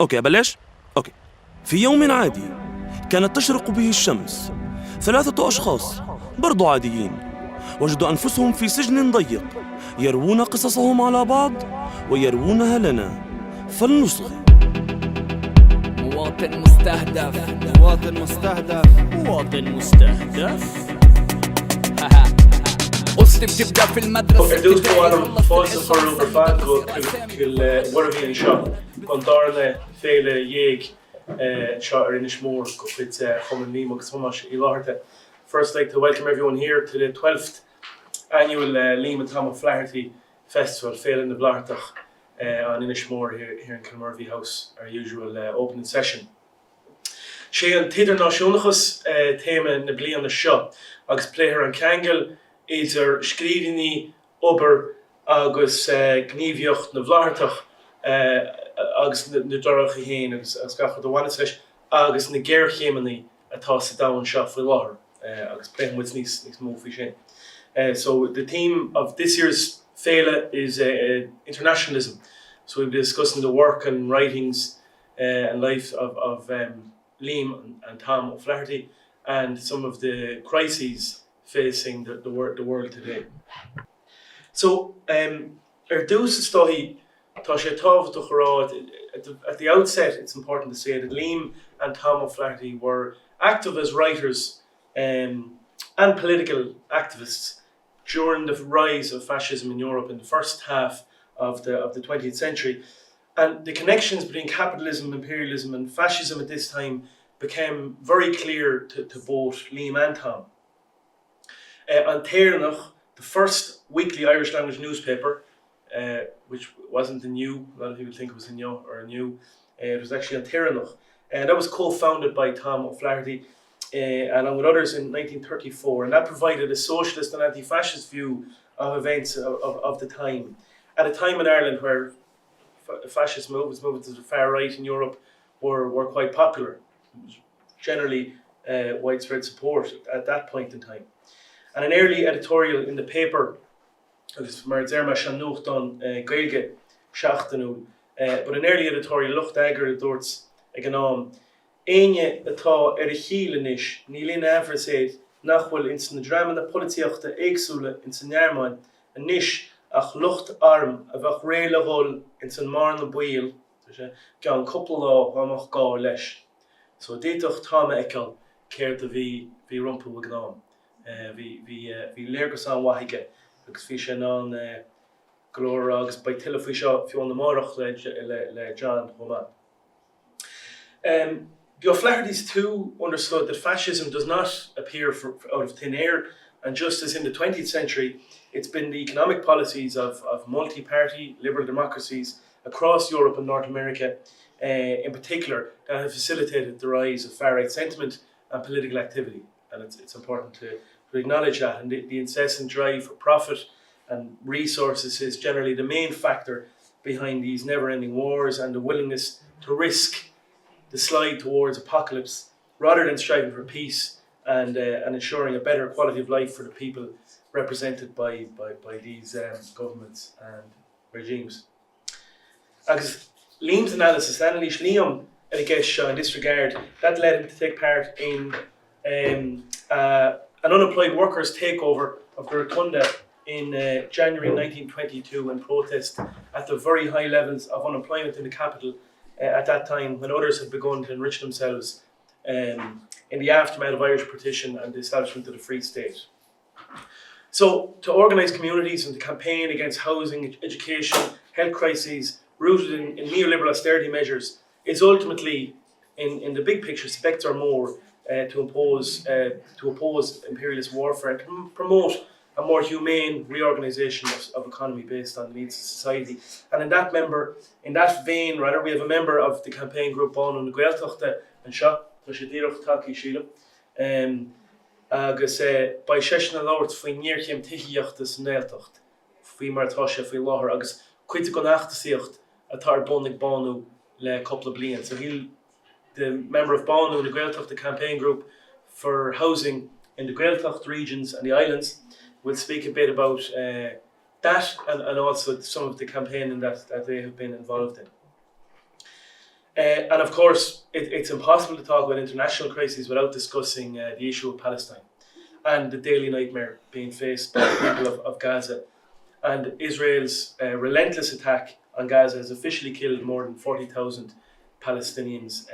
أوكي أبلش؟ أوكي. في يوم عادي كانت تشرق به الشمس. 3 أشخاص برضو عاديين وجدوا أنفسهم في سجن ضيق يروون قصصهم على بعض ويروونها لنا، فلنصغي. مواطن مستهدف، مواطن مستهدف، مواطن مستهدف. قصتي بتبدا في المدرسه. دوز وانا فاز فرو برفانكو كل ورفي ان شاء كونتارنا فيله ييك شاعر in Ishmore with Khomeini Muxumash Ilaharte. First, I'd like to welcome everyone here to the 12th annual Lima Tom Flaherty Festival, Féile in the Blartach on Inishmore here in Kilmurvey House, our usual opening session. She an Tider Nationachus thema na bli an the show, agus player an Kangel is skrivini ober agus gníviocht na Blartach agus na dorach heen agus gach the one session agus na ger chemani atá sa down shot for lahar agus playing with nis move fishin. So the theme of this year's Féile is internationalism. So we'll be discussing the work and writings and life of Liam and Tom O'Flaherty and some of the crises facing the world today. So at the outset, it's important to say that Liam and Tom O'Flaherty were active as writers and political activists during the rise of fascism in Europe in the first half of the 20th century. And the connections between capitalism, imperialism and fascism at this time became very clear to both Liam and Tom. An Téireanach, the first weekly Irish language newspaper, which wasn't a new, a lot of people think it was a new or a new, it was actually an Téireanach, and that was co-founded by Tom O'Flaherty along with others in 1934, and that provided a socialist and anti-fascist view of events of the time. At a time in Ireland where fascist movements to the far right in Europe were quite popular, generally widespread support at that point in time. And an early editorial in the paper, but an early editorial looked at Dortz econom. Eenje atá chielenish, nílin eversaid, nachwil in zijn drama na politiachte eegsule in zijn jaarman, en nish ach lucht arm, avach reile rol in zijn marne boeil, dus gaan koppela wamach gauw lesh. So dit toch tame ekkel keert vi rumpel wagnaam. Vi leergus aan wahige, because vi shen aan gloriags by telefisha fi on the morach le John Roman. The O'Flahertys too understood that fascism does not appear out of thin air, and just as in the 20th century, it's been the economic policies of multi-party liberal democracies across Europe and North America in particular that have facilitated the rise of far-right sentiment and political activity. And it's important to acknowledge that, and the incessant drive for profit and resources is generally the main factor behind these never-ending wars and the willingness to risk the slide towards apocalypse rather than striving for peace and ensuring a better quality of life for the people represented by these governments and regimes. As Liam's analysis, analysed Liam in this regard, that led him to take part in an unemployed workers' takeover of the Rotunda in January 1922 in protest at the very high levels of unemployment in the capital at that time, when others had begun to enrich themselves in the aftermath of Irish partition and the establishment of the Free State. So, to organise communities and to campaign against housing, education, health crises rooted in neoliberal austerity measures is ultimately, in the big picture, spectre more to oppose imperialist warfare and to promote a more humane reorganisation of economy based on the needs of society. And in that vein, we have a member of the campaign group Bán na Gaeltachta and Sha, Tashidirach Taki Sheila. Agus by session allowed for nearchem tichiachtas neeltocht. Fi mar tasha fi lahar agus quite gon achtasíocht a tar bonnig Bánu le couple of blian. So he'll the member of Bánu in the Gaeltacht, the campaign group for housing in the Gaeltacht regions and the islands. We'll speak a bit about that and also some of the campaigning that they have been involved in. And of course, it's impossible to talk about international crises without discussing the issue of Palestine and the daily nightmare being faced by the people of Gaza. And Israel's relentless attack on Gaza has officially killed more than 40,000 Palestinians,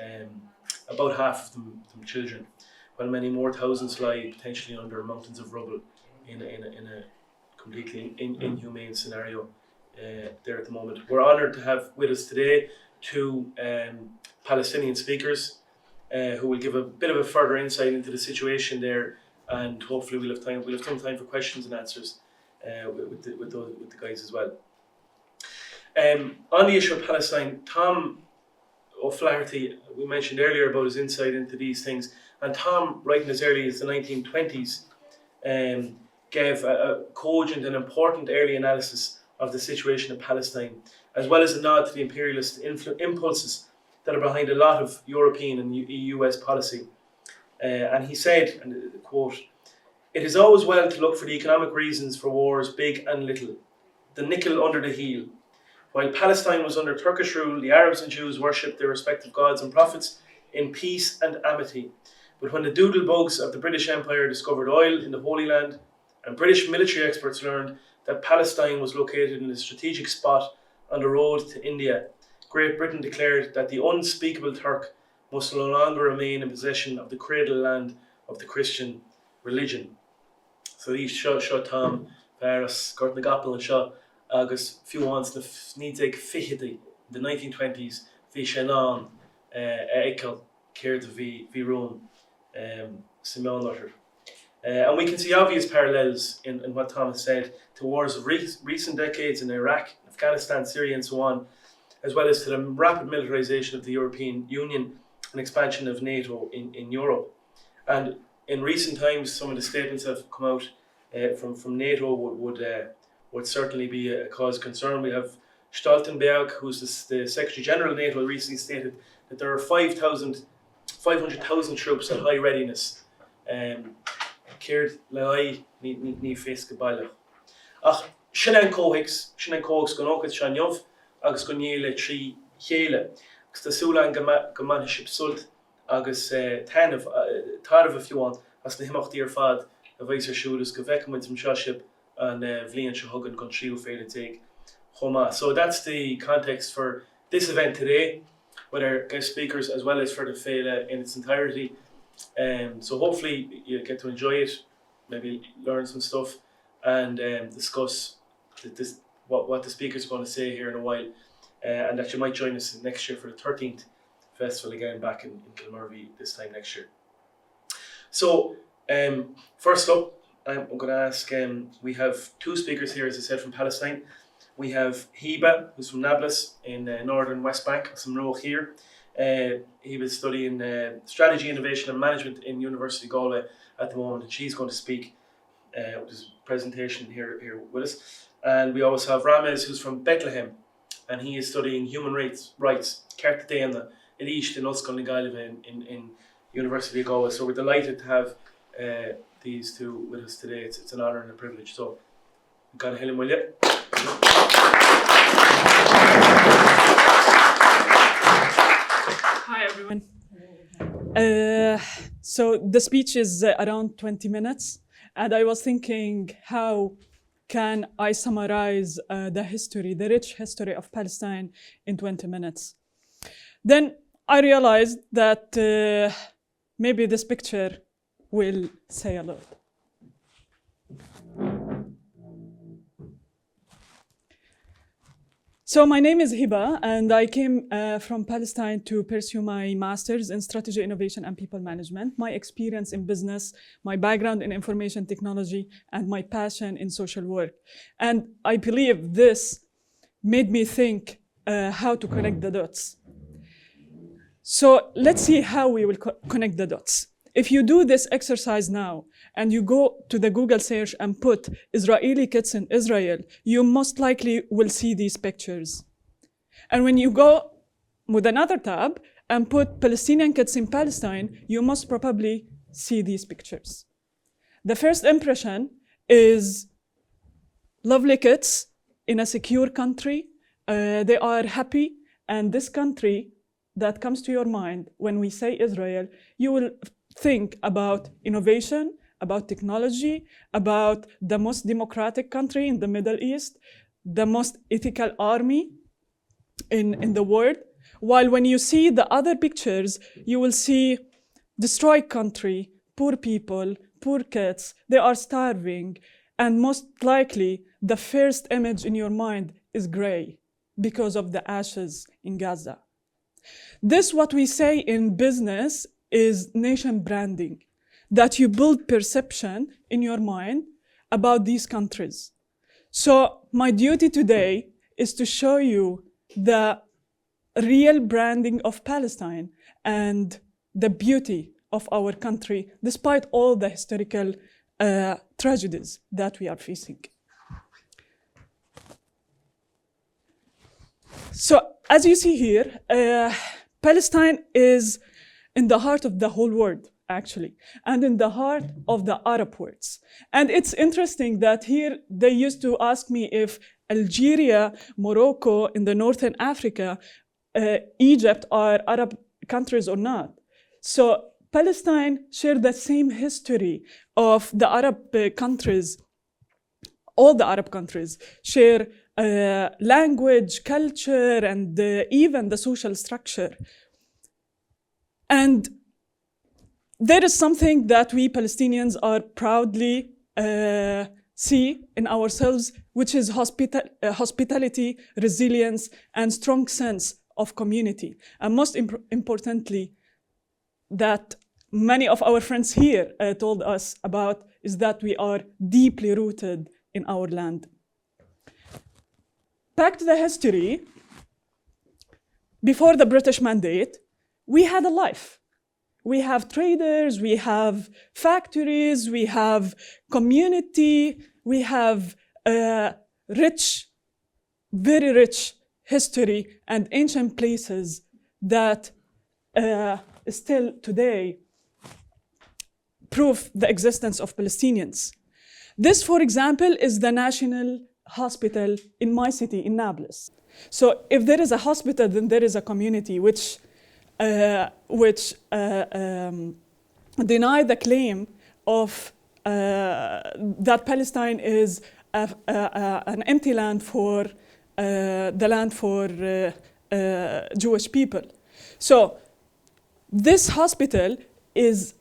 about half of them children, while many more thousands lie potentially under mountains of rubble in a completely inhumane scenario there at the moment. We're honoured to have with us today two Palestinian speakers who will give a bit of a further insight into the situation there, and hopefully we'll have some time for questions and answers with the guys as well. On the issue of Palestine, Tom O'Flaherty, we mentioned earlier about his insight into these things, and Tom, writing as early as the 1920s, gave a cogent and important early analysis of the situation in Palestine, as well as a nod to the imperialist impulses that are behind a lot of European and US policy. And he said, and quote, "It is always well to look for the economic reasons for wars, big and little, the nickel under the heel. While Palestine was under Turkish rule, the Arabs and Jews worshipped their respective gods and prophets in peace and amity. But when the doodlebugs of the British Empire discovered oil in the Holy Land, and British military experts learned that Palestine was located in a strategic spot on the road to India, Great Britain declared that the unspeakable Turk must no longer remain in possession of the cradle land of the Christian religion." So these show Tom Paris, Gort na Gapel and Shaw agus fiúans na snídig fihidi in the 1920s vi Shannon Ekel cared vi Rome Simon Lutter. And we can see obvious parallels in what Tom has said to wars of recent decades in Iraq, Afghanistan, Syria and so on, as well as to the rapid militarization of the European Union and expansion of NATO in Europe. And in recent times, some of the statements that have come out from NATO would certainly be a cause of concern. We have Stoltenberg, who's the Secretary General of NATO, recently stated that there are 500,000 troops at high readiness. Céard le ní féasca bailach. Ach, sin an cóhigs gan ócad se neamh agus go néile trí chéile. Agus tásúla an go manthasib sult agus tairmh a fiúan as na himachtaí ar fad a bheith ar siúlas go bhfeicimid an seoisib an bhliain se thugann gon tríú Féile Taobh chomh. So that's the context for this event today, with our guest speakers as well as for the Féile in its entirety. So hopefully you get to enjoy it, maybe learn some stuff, and discuss what the speakers are going to say here in a while, and that you might join us next year for the 13th festival again back in Kilmurvey this time next year. So first up, I'm going to ask, we have two speakers here, as I said, from Palestine. We have Hiba, who's from Nablus in northern West Bank, some row here. He was studying strategy, innovation and management in University of Galway at the moment, and she's going to speak with his presentation here with us. And we also have Ramez, who's from Bethlehem, and he is studying human rights, cearta déanna in East in Ulster in University of Galway. So we're delighted to have these two with us today. It's an honour and a privilege. So, gan helen will you? Hi everyone. So the speech is around 20 minutes, and I was thinking, how can I summarize the rich history of Palestine in 20 minutes? Then I realized that maybe this picture will say a lot. So my name is Hiba, and I came from Palestine to pursue my master's in strategy, innovation, and people management, my experience in business, my background in information technology, and my passion in social work. And I believe this made me think how to connect the dots. So let's see how we will connect the dots. If you do this exercise now, and you go to the Google search and put Israeli kids in Israel, you most likely will see these pictures. And when you go with another tab and put Palestinian kids in Palestine, you most probably see these pictures. The first impression is lovely kids in a secure country. They are happy, and this country that comes to your mind when we say Israel, you will think about innovation, about technology, about the most democratic country in the Middle East, the most ethical army in the world. While when you see the other pictures, you will see destroyed country, poor people, poor kids, they are starving, and most likely the first image in your mind is gray because of the ashes in Gaza. This, what we say in business, is nation branding, that you build perception in your mind about these countries. So my duty today is to show you the real branding of Palestine and the beauty of our country, despite all the historical tragedies that we are facing. So, as you see here, Palestine is in the heart of the whole world, actually, and in the heart of the Arab worlds. And it's interesting that here they used to ask me if Algeria, Morocco, in the northern Africa, Egypt are Arab countries or not. So Palestine shared the same history of the Arab countries. All the Arab countries share language, culture, and even the social structure. And there is something that we Palestinians are proudly see in ourselves, which is hospitality, resilience, and strong sense of community. And most importantly, that many of our friends here told us about is that we are deeply rooted in our land. Back to the history, before the British Mandate, we had a life. We have traders, we have factories, we have community, we have rich, very rich history and ancient places that still today prove the existence of Palestinians. This, for example, is the National Hospital in my city, in Nablus. So if there is a hospital, then there is a community which deny the claim of that Palestine is an empty land for the land for Jewish people. So this hospital is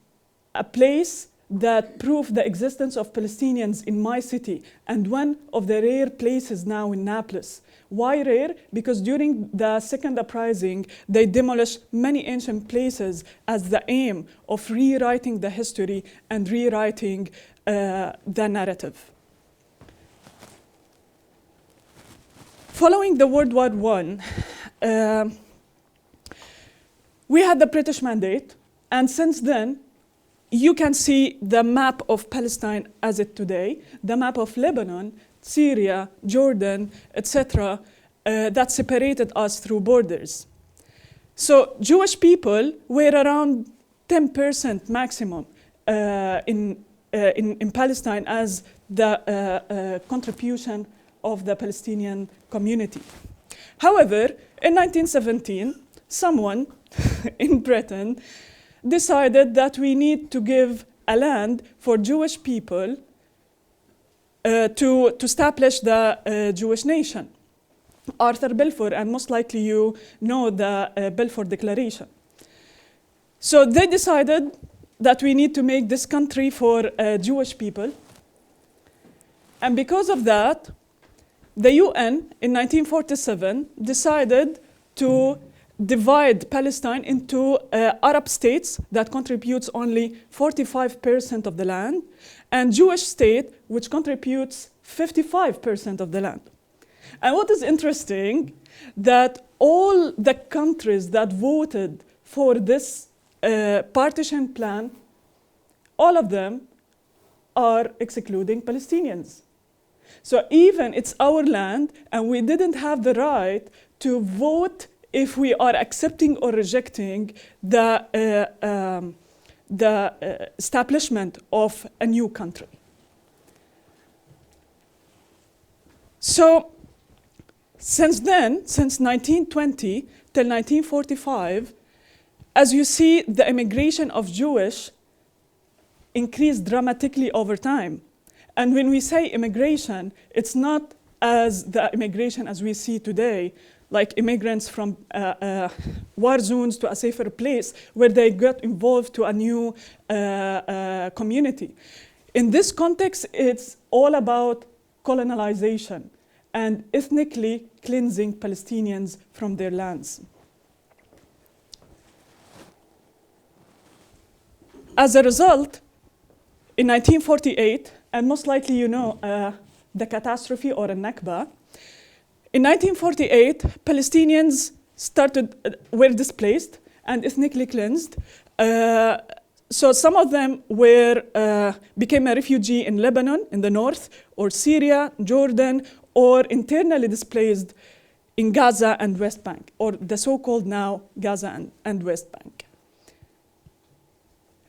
a place that proved the existence of Palestinians in my city, and one of the rare places now in Nablus. Why rare? Because during the second uprising, they demolished many ancient places as the aim of rewriting the history and rewriting the narrative. Following the World War I, we had the British Mandate, and since then, you can see the map of Palestine as it today, the map of Lebanon, Syria, Jordan, etc., that separated us through borders. So Jewish people were around 10% maximum in Palestine as the contribution of the Palestinian community. However, in 1917, someone in Britain decided that we need to give a land for Jewish people to establish the Jewish nation. Arthur Balfour, and most likely you know the Balfour Declaration. So they decided that we need to make this country for Jewish people. And because of that, the UN in 1947 decided to divide Palestine into Arab states that contributes only 45% of the land, and Jewish state, which contributes 55% of the land. And what is interesting, that all the countries that voted for this partition plan, all of them are excluding Palestinians. So even it's our land, and we didn't have the right to vote if we are accepting or rejecting the establishment of a new country. So Since then, since 1920 till 1945, as you see, the immigration of Jewish increased dramatically over time. And when we say immigration, it's not as the immigration as we see today, like immigrants from war zones to a safer place where they got involved to a new community. In this context, it's all about colonialization and ethnically cleansing Palestinians from their lands. As a result, in 1948, and most likely you know the catastrophe or a Nakba, in 1948, Palestinians were displaced and ethnically cleansed. So some of them became a refugee in Lebanon, in the north, or Syria, Jordan, or internally displaced in Gaza and West Bank, or the so-called now Gaza and West Bank.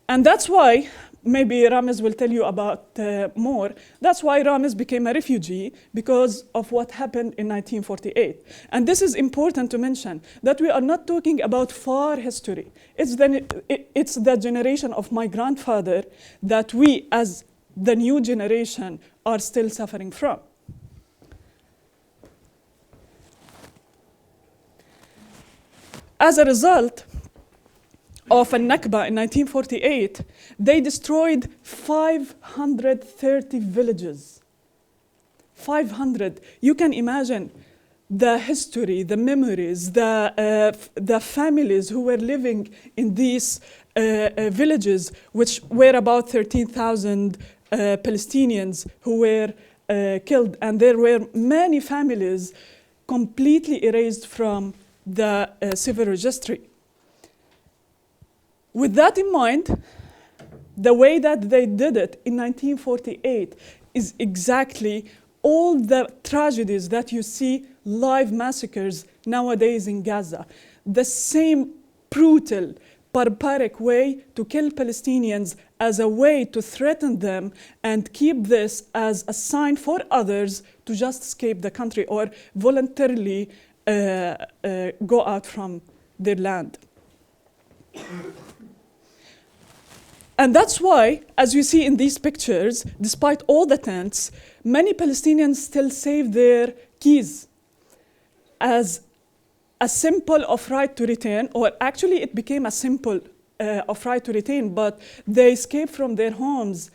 And that's why, maybe Ramez will tell you about more, that's why Ramez became a refugee, because of what happened in 1948. And this is important to mention, that we are not talking about far history. It's the generation of my grandfather that we, as the new generation, are still suffering from. As a result of a Nakba in 1948, they destroyed 530 villages. 500. You can imagine the history, the memories, the families who were living in these villages, which were about 13,000 Palestinians who were killed. And there were many families completely erased from the civil registry. With that in mind, the way that they did it in 1948 is exactly all the tragedies that you see, live massacres nowadays in Gaza. The same brutal, barbaric way to kill Palestinians as a way to threaten them and keep this as a sign for others to just escape the country or voluntarily go out from their land. And that's why, as you see in these pictures, despite all the tents, many Palestinians still save their keys as a symbol of right to return, or actually it became a symbol of right to return, but they escaped from their homes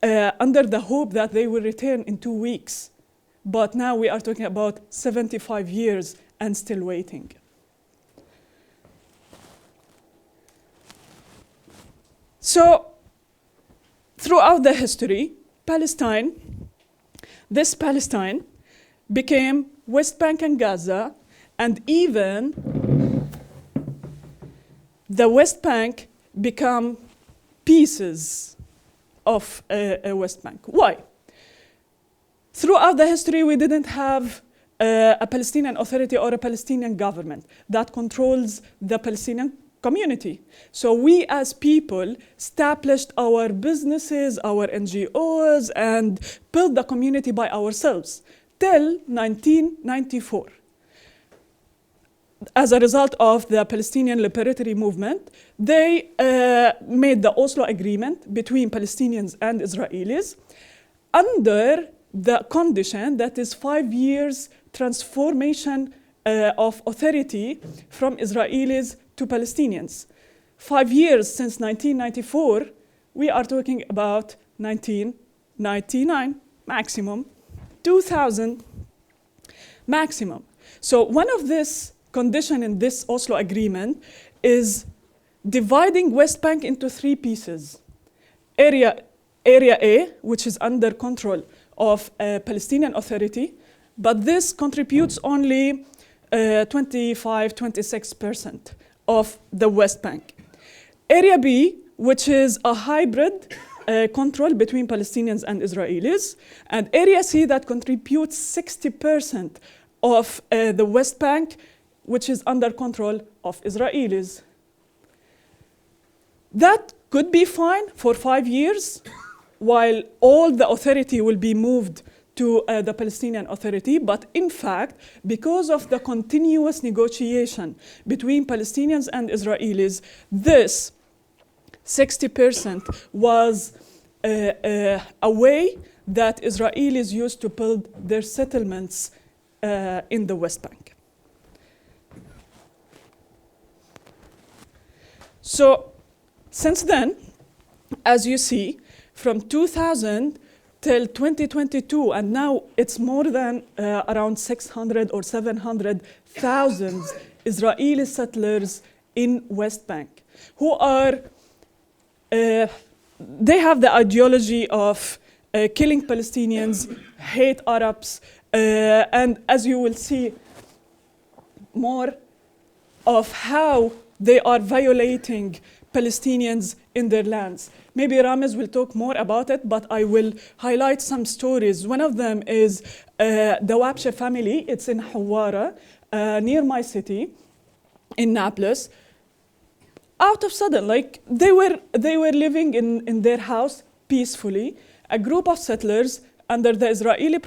under the hope that they will return in 2 weeks. But now we are talking about 75 years and still waiting. So, throughout the history, this Palestine became West Bank and Gaza, and even the West Bank become pieces of West Bank. Why? Throughout the history, we didn't have a Palestinian Authority or a Palestinian government that controls the Palestinian community. So we as people established our businesses, our NGOs, and built the community by ourselves till 1994. As a result of the Palestinian Liberatory Movement, they made the Oslo Agreement between Palestinians and Israelis under the condition that is 5 years transformation of authority from Israelis to Palestinians. 5 years since 1994, we are talking about 1999 maximum, 2000 maximum. So one of this condition in this Oslo Agreement is dividing West Bank into 3 pieces. Area A, which is under control of a Palestinian Authority, but this contributes only 25-26% of the West Bank. Area B, which is a hybrid control between Palestinians and Israelis, and Area C that contributes 60% of the West Bank, which is under control of Israelis. That could be fine for 5 years, while all the authority will be moved to the Palestinian Authority, but in fact, because of the continuous negotiation between Palestinians and Israelis, this 60% was a way that Israelis used to build their settlements in the West Bank. So since then, as you see, from 2000 till 2022, and now it's more than around 600 or 700,000 Israeli settlers in West Bank who are, they have the ideology of killing Palestinians, hate Arabs, and as you will see more of how they are violating Palestinians in their lands. Maybe Ramez will talk more about it, but I will highlight some stories. One of them is the Wabshe family. It's in Hawara, near my city, in Naples. Out of sudden, like they were living in their house peacefully. A group of settlers under the Israeli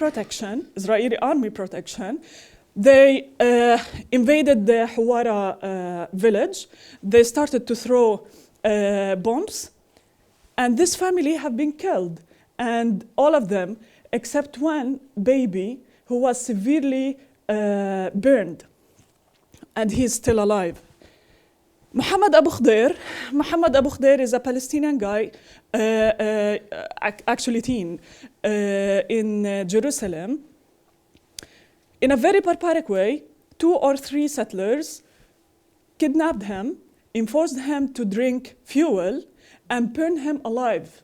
army protection, they invaded the Hawara village. They started to throw bombs, and this family have been killed. And all of them, except one baby who was severely burned, and he's still alive. Mohammed Abu Khdair is a Palestinian guy, actually teen, in Jerusalem. In a very barbaric way, 2 or 3 settlers kidnapped him, enforced him to drink fuel, and burned him alive.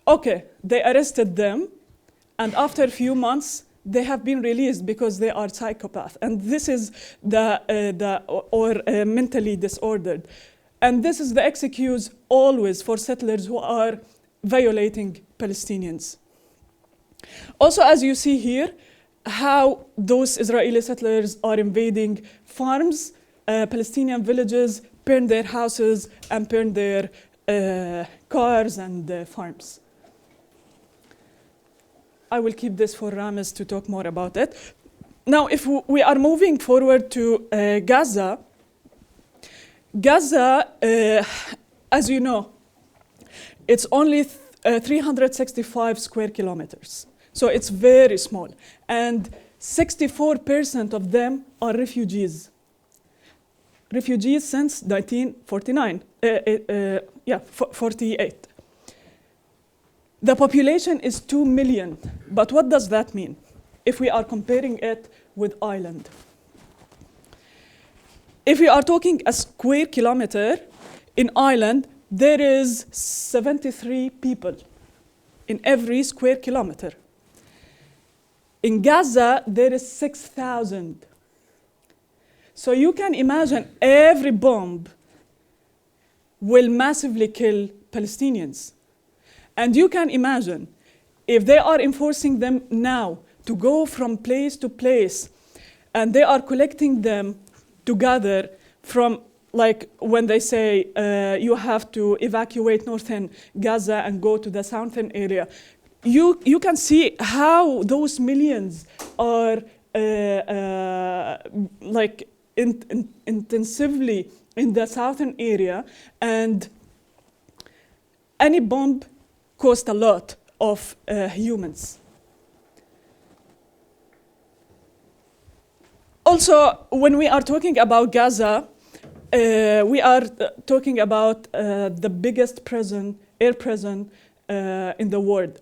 Okay, they arrested them, and after a few months, they have been released because they are psychopaths, and this is mentally disordered. And this is the excuse always for settlers who are violating Palestinians. Also, as you see here, how those Israeli settlers are invading farms, Palestinian villages, burn their houses, and burn their cars and farms. I will keep this for Ramez to talk more about it. Now, if we are moving forward to Gaza, as you know, it's only 365 square kilometers. So it's very small. And 64% of them are refugees. Refugees since 1949, 48. The population is 2 million, but what does that mean if we are comparing it with Ireland? If we are talking a square kilometer, in Ireland, there is 73 people in every square kilometer. In Gaza, there is 6,000. So you can imagine every bomb will massively kill Palestinians. And you can imagine if they are enforcing them now to go from place to place, and they are collecting them together from, like when they say you have to evacuate northern Gaza and go to the southern area, you can see how those millions are intensively in the southern area, and any bomb cost a lot of humans. Also, when we are talking about Gaza, we are talking about the biggest air prison in the world.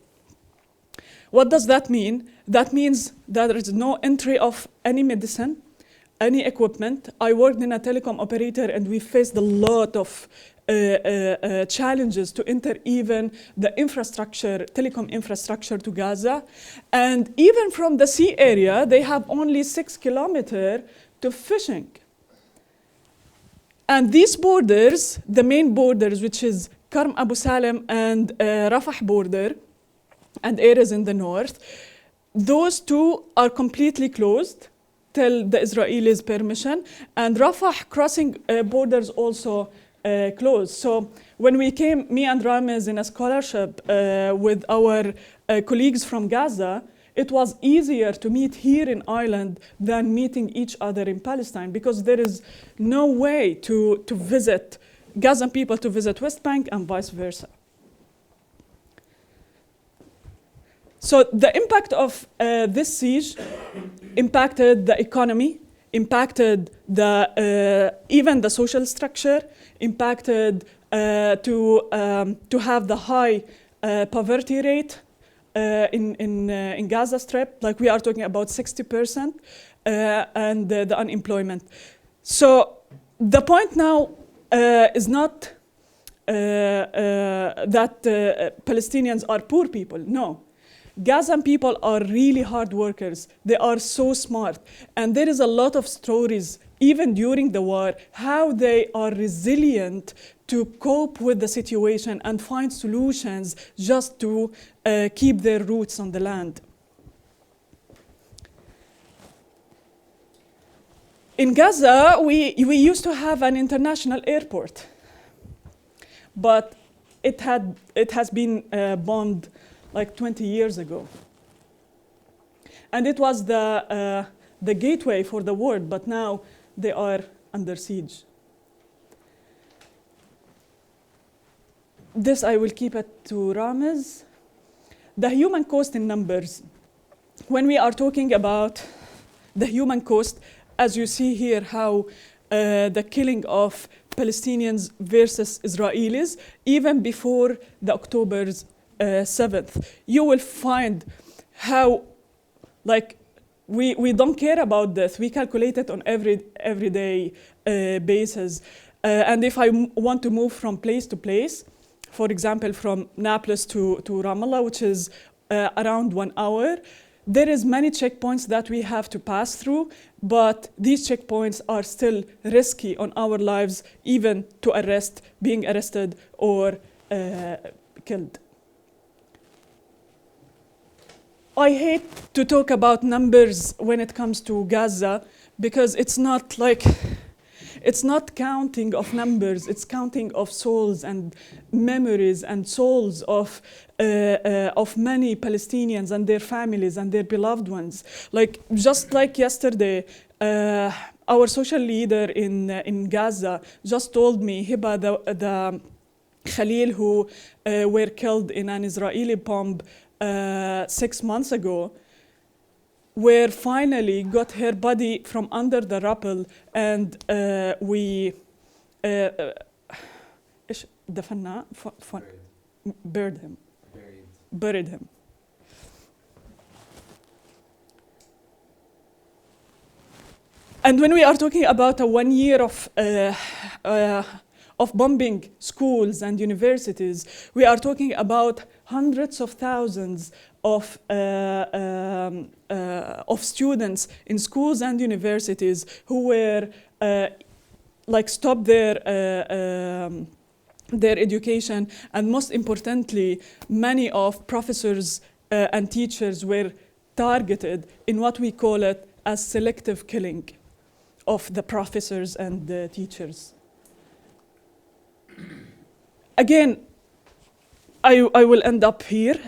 What does that mean? That means that there is no entry of any medicine, any equipment. I worked in a telecom operator, and we faced a lot of challenges to enter even the telecom infrastructure to Gaza. And even from the sea area, they have only 6 kilometers to fishing. And these borders, the main borders, which is Karm Abu Salim and Rafah border, and areas in the north, those two are completely closed till the Israelis' permission, and Rafah crossing borders also closed. So when we came, me and Ramez, in a scholarship with our colleagues from Gaza, it was easier to meet here in Ireland than meeting each other in Palestine, because there is no way to visit Gazan people to visit West Bank and vice versa. So the impact of this siege impacted the economy, impacted even the social structure, impacted to have the high poverty rate in Gaza Strip, like we are talking about 60%, and the unemployment. So the point now is not that Palestinians are poor people. No. Gazan people are really hard workers. They are so smart. And there is a lot of stories, even during the war, how they are resilient to cope with the situation and find solutions just to keep their roots on the land. In Gaza, we used to have an international airport, but it has been bombed like 20 years ago. And it was the gateway for the world, but now they are under siege. This I will keep it to Ramez. The human cost in numbers. When we are talking about the human cost, as you see here, how the killing of Palestinians versus Israelis, even before the October 7th, you will find how, like, we don't care about this. We calculate it on everyday basis. And if I want to move from place to place, for example, from Naples to Ramallah, which is around 1 hour, there is many checkpoints that we have to pass through, but these checkpoints are still risky on our lives, even to being arrested or killed. I hate to talk about numbers when it comes to Gaza, because it's not counting of numbers, it's counting of souls and memories and souls of many Palestinians and their families and their beloved ones. Just like yesterday, our social leader in Gaza just told me, Hiba, the Khalil who were killed in an Israeli bomb 6 months ago, where finally got her body from under the rubble, and we buried him. And when we are talking about a 1 year of bombing schools and universities, we are talking about hundreds of thousands of students in schools and universities who were stopped their education, and most importantly, many of professors and teachers were targeted in what we call it as selective killing of the professors and the teachers. Again, I will end up here.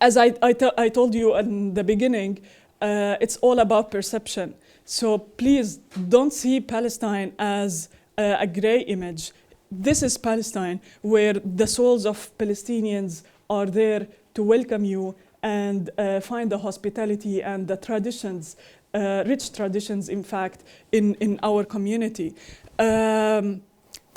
As I told you in the beginning, it's all about perception. So please don't see Palestine as a gray image. This is Palestine, where the souls of Palestinians are there to welcome you and find the hospitality and the traditions, rich traditions, in fact, in our community.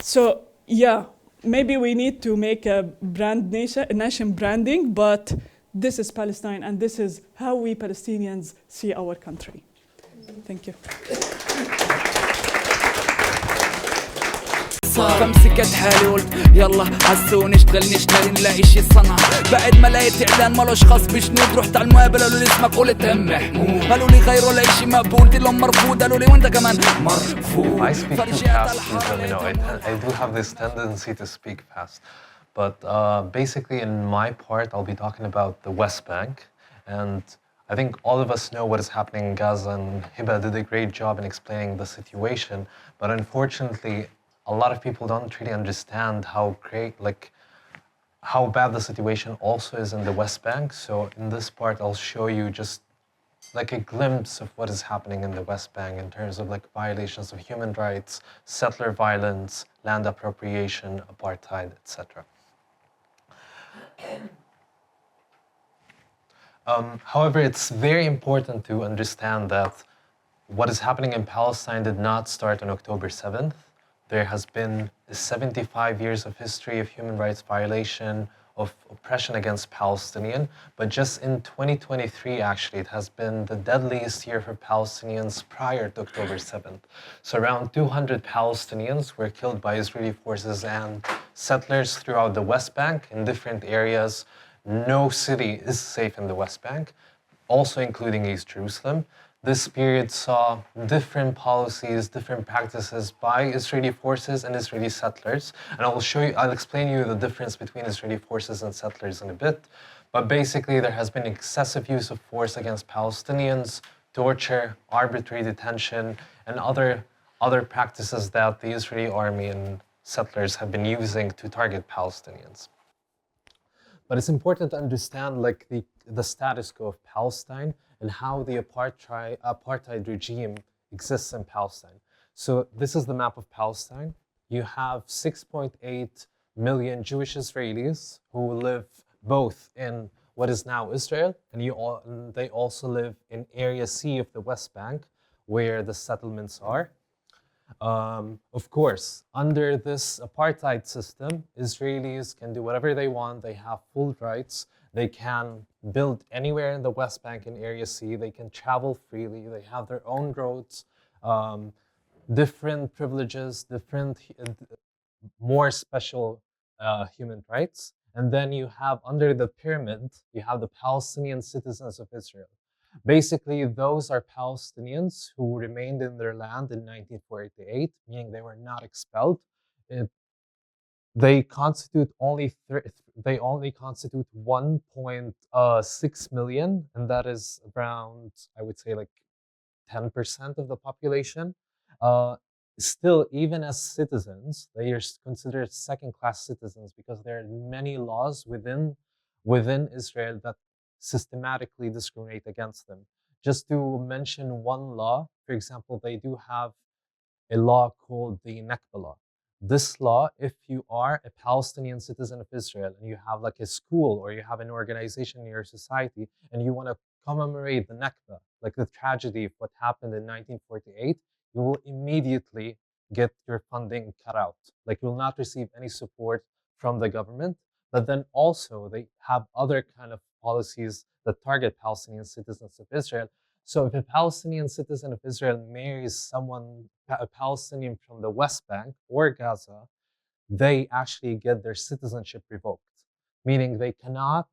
So yeah, maybe we need to make a nation branding, but this is Palestine, and this is how we Palestinians see our country. Thank you. فمسكت حالي قلت يلا عزو نشتغل نلاقي شي صنع. بعد ما لقيت اعلان مالوش خاص بجنود، رحت على المقابله قالوا لي اسمك قلت محمود، قالوا لي غيره لا شي مقبول، قلت لهم مرفوض، قالوا لي وانت كمان مرفوض. I speak too fast because I do have this tendency to speak fast. But basically in my part I'll be talking about the West Bank, and I think all of us know what is happening in Gaza, and Hiba did a great job in explaining the situation, but unfortunately a lot of people don't really understand how great, how bad the situation also is in the West Bank. So in this part, I'll show you just like a glimpse of what is happening in the West Bank in terms of like violations of human rights, settler violence, land appropriation, apartheid, etc. However, it's very important to understand that what is happening in Palestine did not start on October 7th. There has been 75 years of history of human rights violation, of oppression against Palestinians, but just in 2023, actually, it has been the deadliest year for Palestinians prior to October 7th. So around 200 Palestinians were killed by Israeli forces and settlers throughout the West Bank in different areas. No city is safe in the West Bank, also including East Jerusalem. This period saw different policies, different practices by Israeli forces and Israeli settlers. And I'll explain you the difference between Israeli forces and settlers in a bit. But basically, there has been excessive use of force against Palestinians, torture, arbitrary detention, and other practices that the Israeli army and settlers have been using to target Palestinians. But it's important to understand like the status quo of Palestine and how the apartheid regime exists in Palestine. So this is the map of Palestine. You have 6.8 million Jewish Israelis who live both in what is now Israel, and they also live in Area C of the West Bank, where the settlements are. Of course, under this apartheid system, Israelis can do whatever they want. They have full rights. They can build anywhere in the West Bank in Area C. They can travel freely. They have their own roads, different privileges, different, more special human rights. And then you have under the pyramid, you have the Palestinian citizens of Israel. Basically, those are Palestinians who remained in their land in 1948, meaning they were not expelled. They only constitute 1.6 million, and that is around, I would say, like 10% of the population. Still, even as citizens, they are considered second-class citizens because there are many laws within Israel that systematically discriminate against them. Just to mention one law, for example, they do have a law called the Nakba law. This law, if you are a Palestinian citizen of Israel and you have like a school or you have an organization in your society and you want to commemorate the Nakba, like the tragedy of what happened in 1948, you will immediately get your funding cut out. Like you will not receive any support from the government. But then also they have other kind of policies that target Palestinian citizens of Israel. So if a Palestinian citizen of Israel marries a Palestinian from the West Bank or Gaza, they actually get their citizenship revoked, meaning they cannot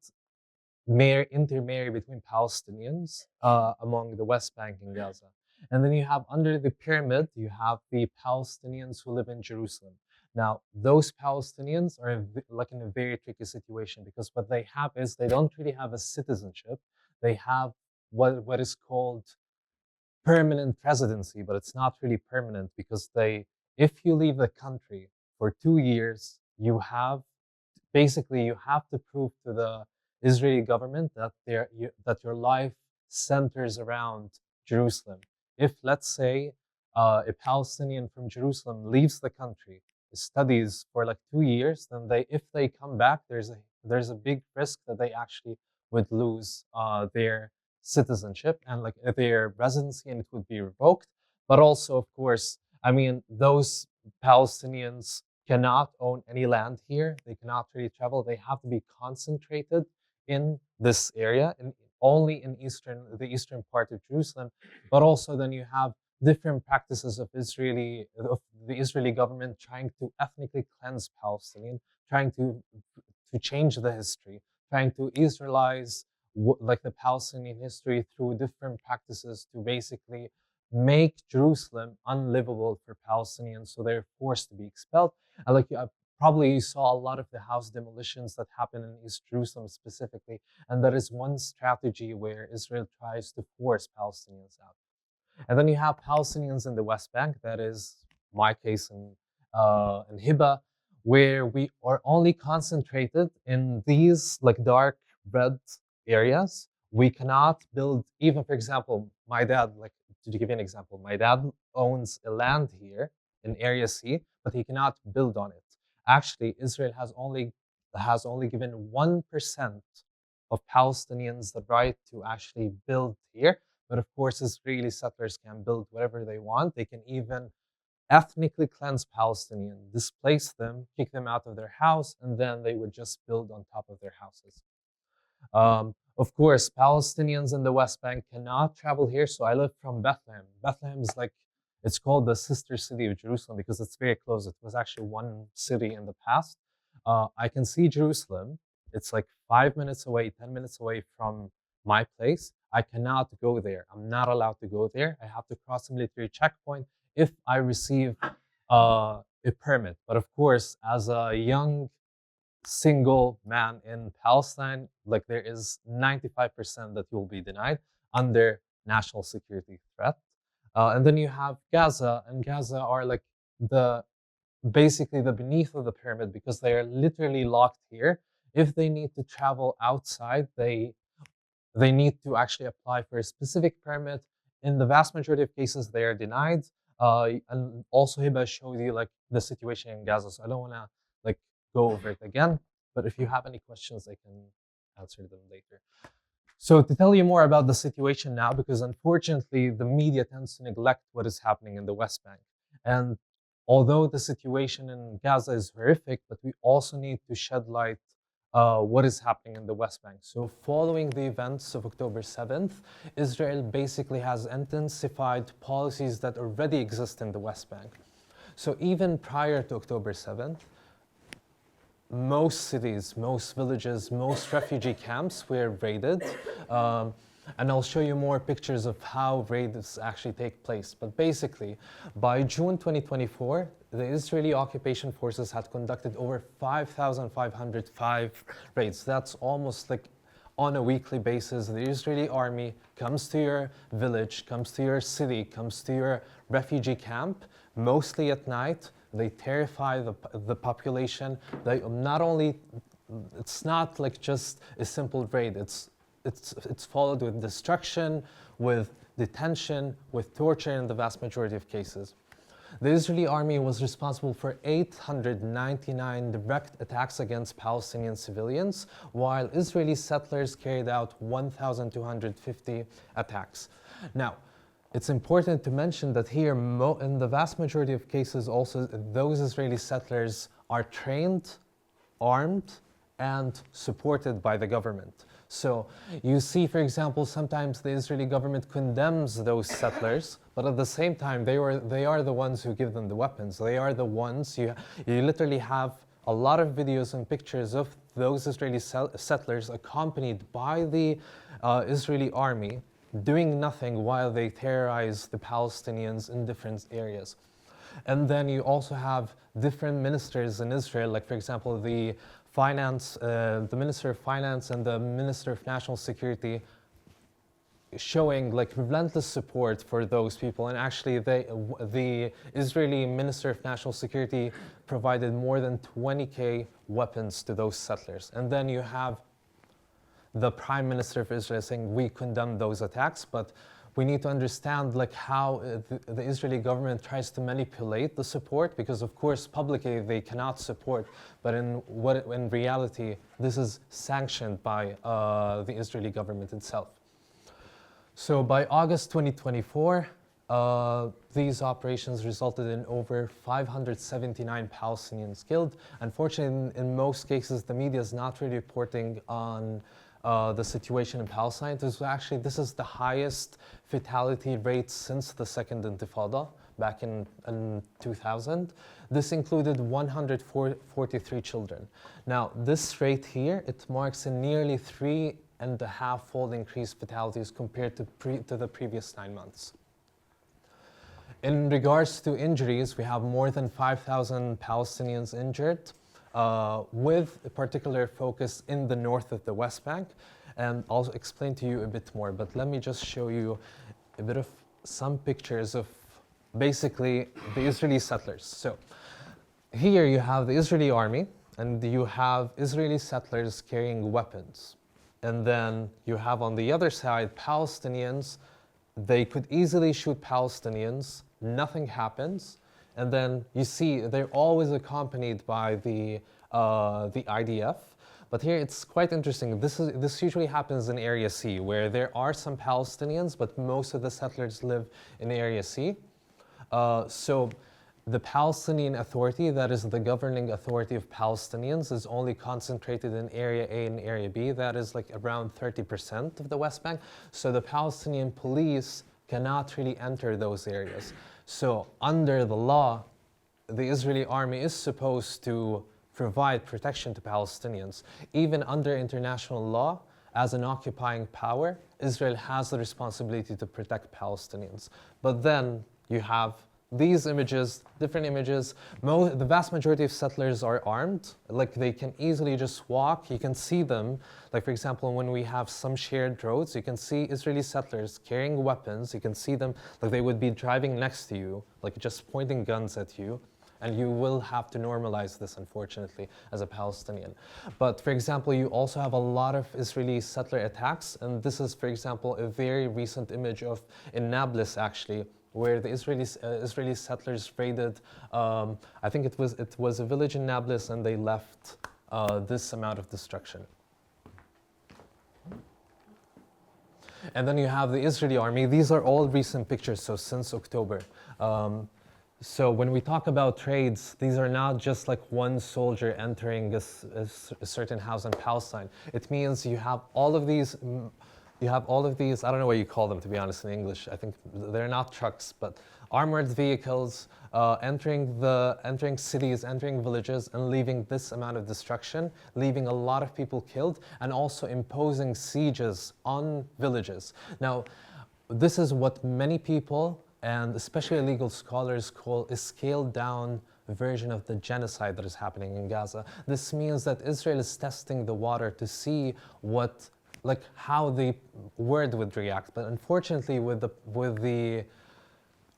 intermarry between Palestinians among the West Bank and Gaza. And then you have under the pyramid, you have the Palestinians who live in Jerusalem. Now, those Palestinians are like in a very tricky situation because what they have is they don't really have a citizenship. They have what is called permanent residency, but it's not really permanent because if you leave the country for 2 years, you have to prove to the Israeli government that your life centers around Jerusalem. If, let's say, a Palestinian from Jerusalem leaves the country, studies for like 2 years, then if they come back, there's a big risk that they actually would lose their citizenship and like their residency, and it would be revoked. But also, of course, I mean, those Palestinians cannot own any land here. They cannot really travel. They have to be concentrated in this area, only in the eastern part of Jerusalem. But also then you have different practices of the Israeli government trying to ethnically cleanse Palestinian, trying to change the history, trying to Israelize like the Palestinian history through different practices to basically make Jerusalem unlivable for Palestinians, so they're forced to be expelled. And like probably you saw a lot of the house demolitions that happen in East Jerusalem specifically, and that is one strategy where Israel tries to force Palestinians out. And then you have Palestinians in the West Bank, that is my case in Hiba, where we are only concentrated in these like dark red areas. We cannot build, even for example, my dad, like to give you an example, my dad owns a land here in Area C, but he cannot build on it. Actually, Israel has only given 1% of Palestinians the right to actually build here. But of course, Israeli settlers can build whatever they want. They can even ethnically cleanse Palestinians, displace them, kick them out of their house, and then they would just build on top of their houses. Of course, Palestinians in the West Bank cannot travel here. So I live from Bethlehem. Bethlehem is like, it's called the sister city of Jerusalem because it's very close. It was actually one city in the past. I can see Jerusalem. It's like 5 minutes away, 10 minutes away from my place. I cannot go there. I'm not allowed to go there. I have to cross a military checkpoint if I receive a permit. But of course, as a young single man in Palestine, like there is 95% that will be denied under national security threat. And then you have Gaza, and Gaza are like basically the beneath of the pyramid because they are literally locked here. If they need to travel outside, they need to actually apply for a specific permit. In the vast majority of cases, they are denied. And also Hiba showed you like the situation in Gaza, so I don't want to like go over it again. But if you have any questions, I can answer them later. So to tell you more about the situation now, because unfortunately the media tends to neglect what is happening in the West Bank. And although the situation in Gaza is horrific, but we also need to shed light what is happening in the West Bank. So following the events of October 7th, Israel basically has intensified policies that already exist in the West Bank. So even prior to October 7th, most cities, most villages, most refugee camps were raided. And I'll show you more pictures of how raids actually take place. But basically, by June 2024, the Israeli occupation forces had conducted over 5,505 raids. That's almost like on a weekly basis. The Israeli army comes to your village, comes to your city, comes to your refugee camp, mostly at night. They terrify the population. They not only, it's not like just a simple raid. It's followed with destruction, with detention, with torture in the vast majority of cases. The Israeli army was responsible for 899 direct attacks against Palestinian civilians, while Israeli settlers carried out 1,250 attacks. Now, it's important to mention that here, in the vast majority of cases, also those Israeli settlers are trained, armed, and supported by the government. So you see, for example, sometimes the Israeli government condemns those settlers, but at the same time, they are the ones who give them the weapons. They are the ones, you literally have a lot of videos and pictures of those Israeli settlers accompanied by the Israeli army doing nothing while they terrorize the Palestinians in different areas. And then you also have different ministers in Israel, like for example, the Minister of Finance and the Minister of National Security showing like relentless support for those people. And actually the Israeli Minister of National Security provided more than 20,000 weapons to those settlers. And then you have the Prime Minister of Israel saying we condemn those attacks, but we need to understand like how the Israeli government tries to manipulate the support, because of course publicly they cannot support, but in reality this is sanctioned by the Israeli government itself. So by August 2024, these operations resulted in over 579 Palestinians killed. Unfortunately, in most cases, the media is not really reporting on the situation in Palestine. This is the highest fatality rate since the Second Intifada back in 2000. This included 143 children. Now, this rate here, it marks a nearly 3.5-fold increase fatalities compared to the previous 9 months. In regards to injuries, we have more than 5,000 Palestinians injured, with a particular focus in the north of the West Bank. And I'll explain to you a bit more, but let me just show you a bit of some pictures of basically the Israeli settlers. So here you have the Israeli army, and you have Israeli settlers carrying weapons. And then you have on the other side Palestinians. They could easily shoot Palestinians, nothing happens. And then you see they're always accompanied by the IDF. But here it's quite interesting. This usually happens in Area C, where there are some Palestinians, but most of the settlers live in Area C. So the Palestinian Authority, that is the governing authority of Palestinians, is only concentrated in Area A and Area B. That is like around 30% of the West Bank. So the Palestinian police cannot really enter those areas. So under the law, the Israeli army is supposed to provide protection to Palestinians. Even under international law, as an occupying power, Israel has the responsibility to protect Palestinians. But then you have these images, different images. The vast majority of settlers are armed. Like they can easily just walk. You can see them. Like for example, when we have some shared roads, you can see Israeli settlers carrying weapons. You can see them like they would be driving next to you, like just pointing guns at you. And you will have to normalize this, unfortunately, as a Palestinian. But for example, you also have a lot of Israeli settler attacks. And this is, for example, a very recent image in Nablus, actually, where the Israeli settlers raided, I think it was a village in Nablus, and they left this amount of destruction. And then you have the Israeli army. These are all recent pictures, so since October. So when we talk about trades, these are not just like one soldier entering a certain house in Palestine. It means you have all of these, I don't know what you call them, to be honest, in English. I think they're not trucks, but armored vehicles entering cities, entering villages, and leaving this amount of destruction, leaving a lot of people killed, and also imposing sieges on villages. Now, this is what many people, and especially legal scholars, call a scaled down version of the genocide that is happening in Gaza. This means that Israel is testing the water to see how the world would react. But unfortunately, with the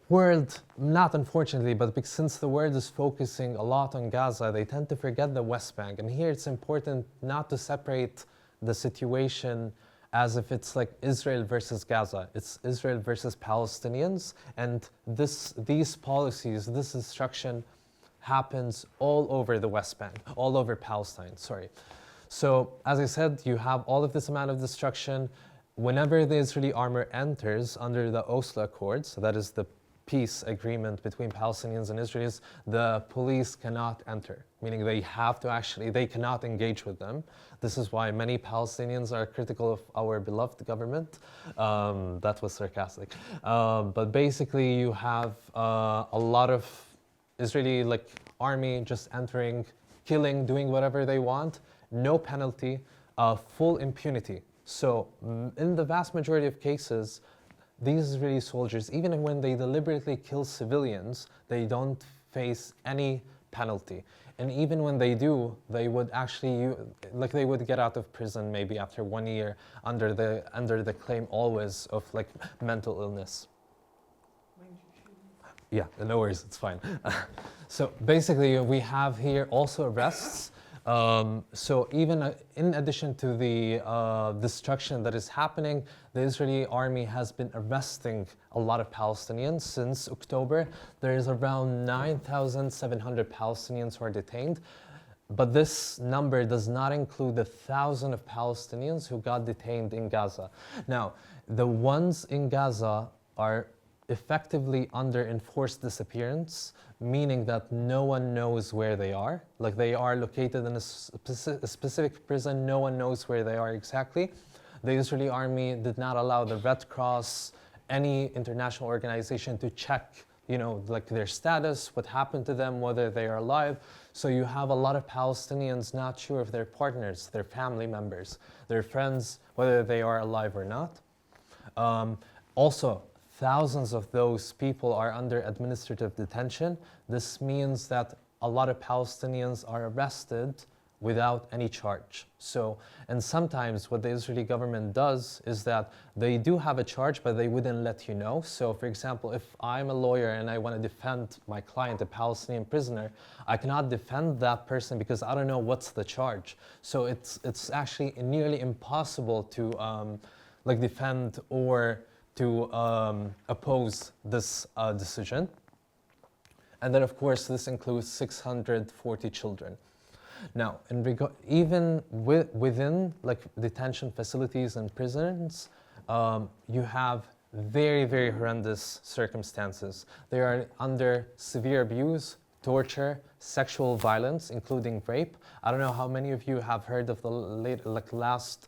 world, not unfortunately, but since the world is focusing a lot on Gaza, they tend to forget the West Bank. And here it's important not to separate the situation as if it's like Israel versus Gaza. It's Israel versus Palestinians, and these policies, this destruction happens all over the West Bank, all over Palestine, sorry. So, as I said, you have all of this amount of destruction. Whenever the Israeli army enters under the Oslo Accords, that is the peace agreement between Palestinians and Israelis, the police cannot enter, meaning they cannot engage with them. This is why many Palestinians are critical of our beloved government. That was sarcastic. But basically you have a lot of Israeli army just entering, killing, doing whatever they want, no penalty, full impunity. So in the vast majority of cases, these Israeli soldiers, even when they deliberately kill civilians, they don't face any penalty. And even when they do, they would actually, they would get out of prison maybe after 1 year under the claim always of mental illness. Yeah, no worries, it's fine. So basically we have here also arrests. So even in addition to the destruction that is happening, the Israeli army has been arresting a lot of Palestinians since October. There is around 9,700 Palestinians who are detained, but this number does not include the 1,000 of Palestinians who got detained in Gaza. Now, the ones in Gaza are effectively under enforced disappearance, meaning that no one knows where they are. They are located in a specific prison, no one knows where they are exactly. The Israeli army did not allow the Red Cross, any international organization to check, their status, what happened to them, whether they are alive. So you have a lot of Palestinians not sure of their partners, their family members, their friends, whether they are alive or not. Also, thousands of those people are under administrative detention. This means that a lot of Palestinians are arrested without any charge. So, and sometimes what the Israeli government does is that they do have a charge, but they wouldn't let you know. So for example, if I'm a lawyer and I want to defend my client, a Palestinian prisoner, I cannot defend that person because I don't know what's the charge. So it's actually nearly impossible to like defend or to oppose this decision. And then of course this includes 640 children. Now, even within like detention facilities and prisons, you have very, very horrendous circumstances. They are under severe abuse, torture, sexual violence, including rape. I don't know how many of you have heard of the last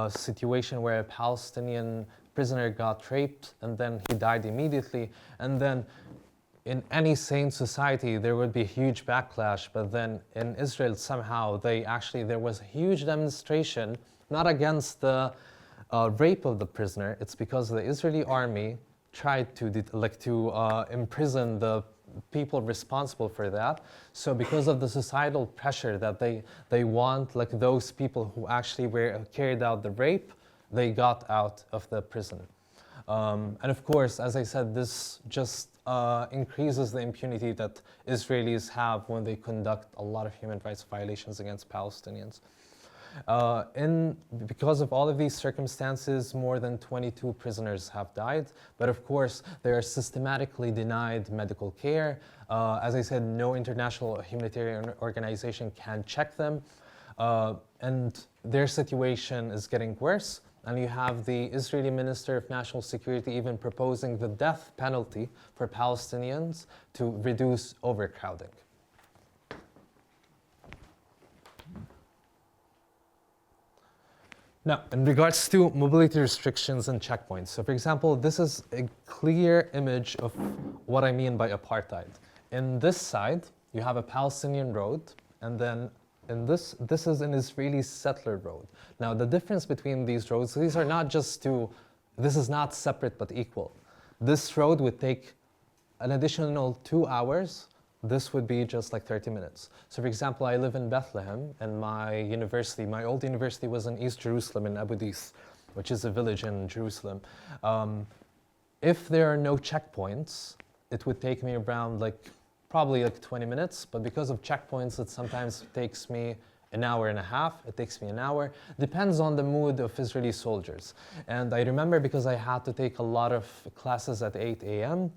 situation where a Palestinian prisoner got raped and then he died immediately. And then in any sane society, there would be a huge backlash, but then in Israel, somehow, there was a huge demonstration, not against the rape of the prisoner, it's because the Israeli army tried to imprison the people responsible for that. So because of the societal pressure that they want, like those people who actually carried out the rape, they got out of the prison. And of course, as I said, this just increases the impunity that Israelis have when they conduct a lot of human rights violations against Palestinians. Because of all of these circumstances, more than 22 prisoners have died. But of course, they are systematically denied medical care. As I said, no international humanitarian organization can check them. And their situation is getting worse. And you have the Israeli Minister of National Security even proposing the death penalty for Palestinians to reduce overcrowding. Now, in regards to mobility restrictions and checkpoints, so for example, this is a clear image of what I mean by apartheid. In this side, you have a Palestinian road, and then in this is an Israeli settler road. Now, the difference between these roads, these are not just this is not separate but equal. This road would take an additional 2 hours. This would be just like 30 minutes. So for example, I live in Bethlehem, and my old university was in East Jerusalem in Abu Dis, which is a village in Jerusalem. If there are no checkpoints, it would take me around probably 20 minutes, but because of checkpoints, it sometimes takes me an hour and a half, it takes me an hour. Depends on the mood of Israeli soldiers. And I remember because I had to take a lot of classes at 8 a.m.,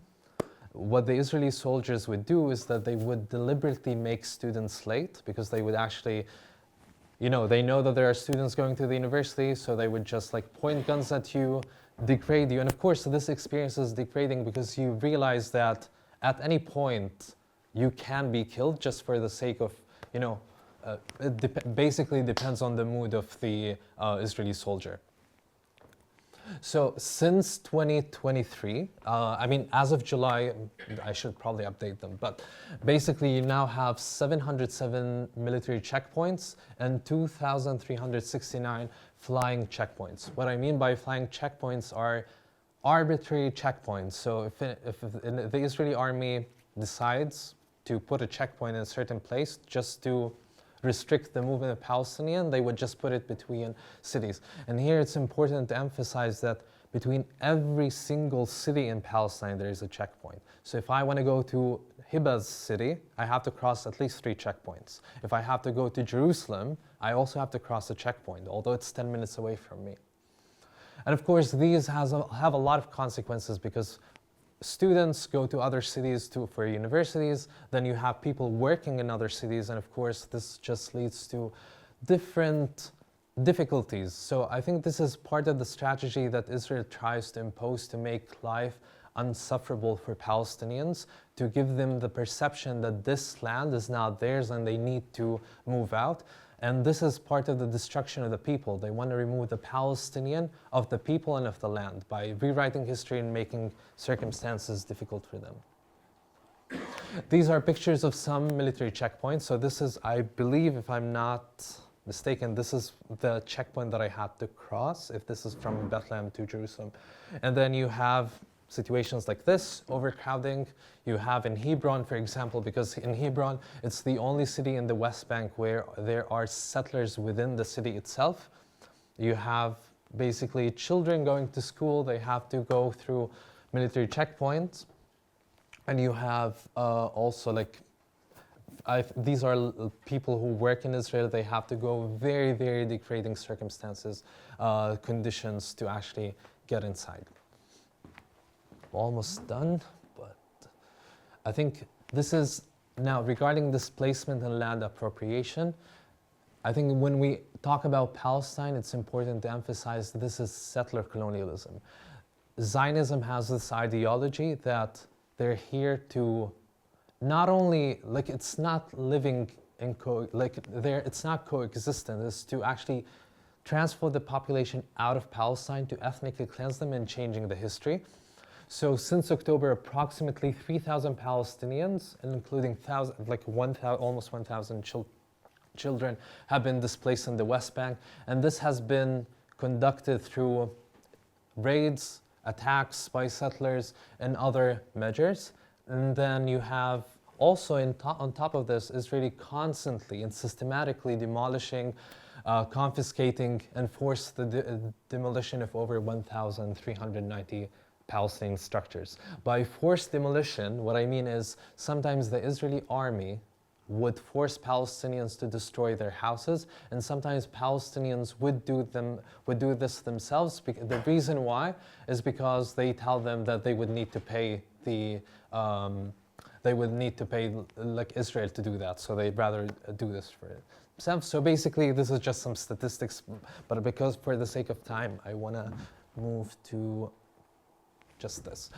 what the Israeli soldiers would do is that they would deliberately make students late because they would actually, they know that there are students going to the university, so they would just point guns at you, degrade you. And of course, this experience is degrading because you realize that at any point, you can be killed just for the sake of, it basically depends on the mood of the Israeli soldier. So since 2023, as of July, I should probably update them, but basically you now have 707 military checkpoints and 2,369 flying checkpoints. What I mean by flying checkpoints are arbitrary checkpoints. So if the Israeli army decides to put a checkpoint in a certain place just to restrict the movement of Palestinians, they would just put it between cities. And here it's important to emphasize that between every single city in Palestine, there is a checkpoint. So if I want to go to Hiba's city, I have to cross at least 3 checkpoints. If I have to go to Jerusalem, I also have to cross a checkpoint, although it's 10 minutes away from me. And of course, these have a lot of consequences because students go to other cities for universities, then you have people working in other cities, and of course this just leads to different difficulties. So I think this is part of the strategy that Israel tries to impose to make life unsufferable for Palestinians, to give them the perception that this land is not theirs and they need to move out. And this is part of the destruction of the people. They want to remove the Palestinian of the people and of the land by rewriting history and making circumstances difficult for them. These are pictures of some military checkpoints. So this is, I believe, if I'm not mistaken, this is the checkpoint that I had to cross, if this is from Bethlehem to Jerusalem. And then you have situations like this, overcrowding. You have in Hebron, for example, because in Hebron, it's the only city in the West Bank where there are settlers within the city itself. You have basically children going to school, they have to go through military checkpoints. And you have also like, these are people who work in Israel, they have to go very, very degrading circumstances, conditions to actually get inside. Almost done, but I think this is, now regarding displacement and land appropriation, I think when we talk about Palestine, it's important to emphasize this is settler colonialism. Zionism has this ideology that they're here to not only, like it's not living in, it's not coexistent, it's to actually transfer the population out of Palestine to ethnically cleanse them and changing the history. So since October, approximately 3,000 Palestinians, including almost 1,000 children, have been displaced in the West Bank. And this has been conducted through raids, attacks by settlers, and other measures. And then you have also on top of this, Israeli constantly and systematically demolishing, confiscating, and forced the demolition of over 1,390 Palestinian structures. By forced demolition, what I mean is sometimes the Israeli army would force Palestinians to destroy their houses, and sometimes Palestinians would do this themselves. The reason why is because they tell them that they would need to pay like Israel to do that, so they'd rather do this for themselves. So basically, this is just some statistics, but because for the sake of time, I want to move to just this.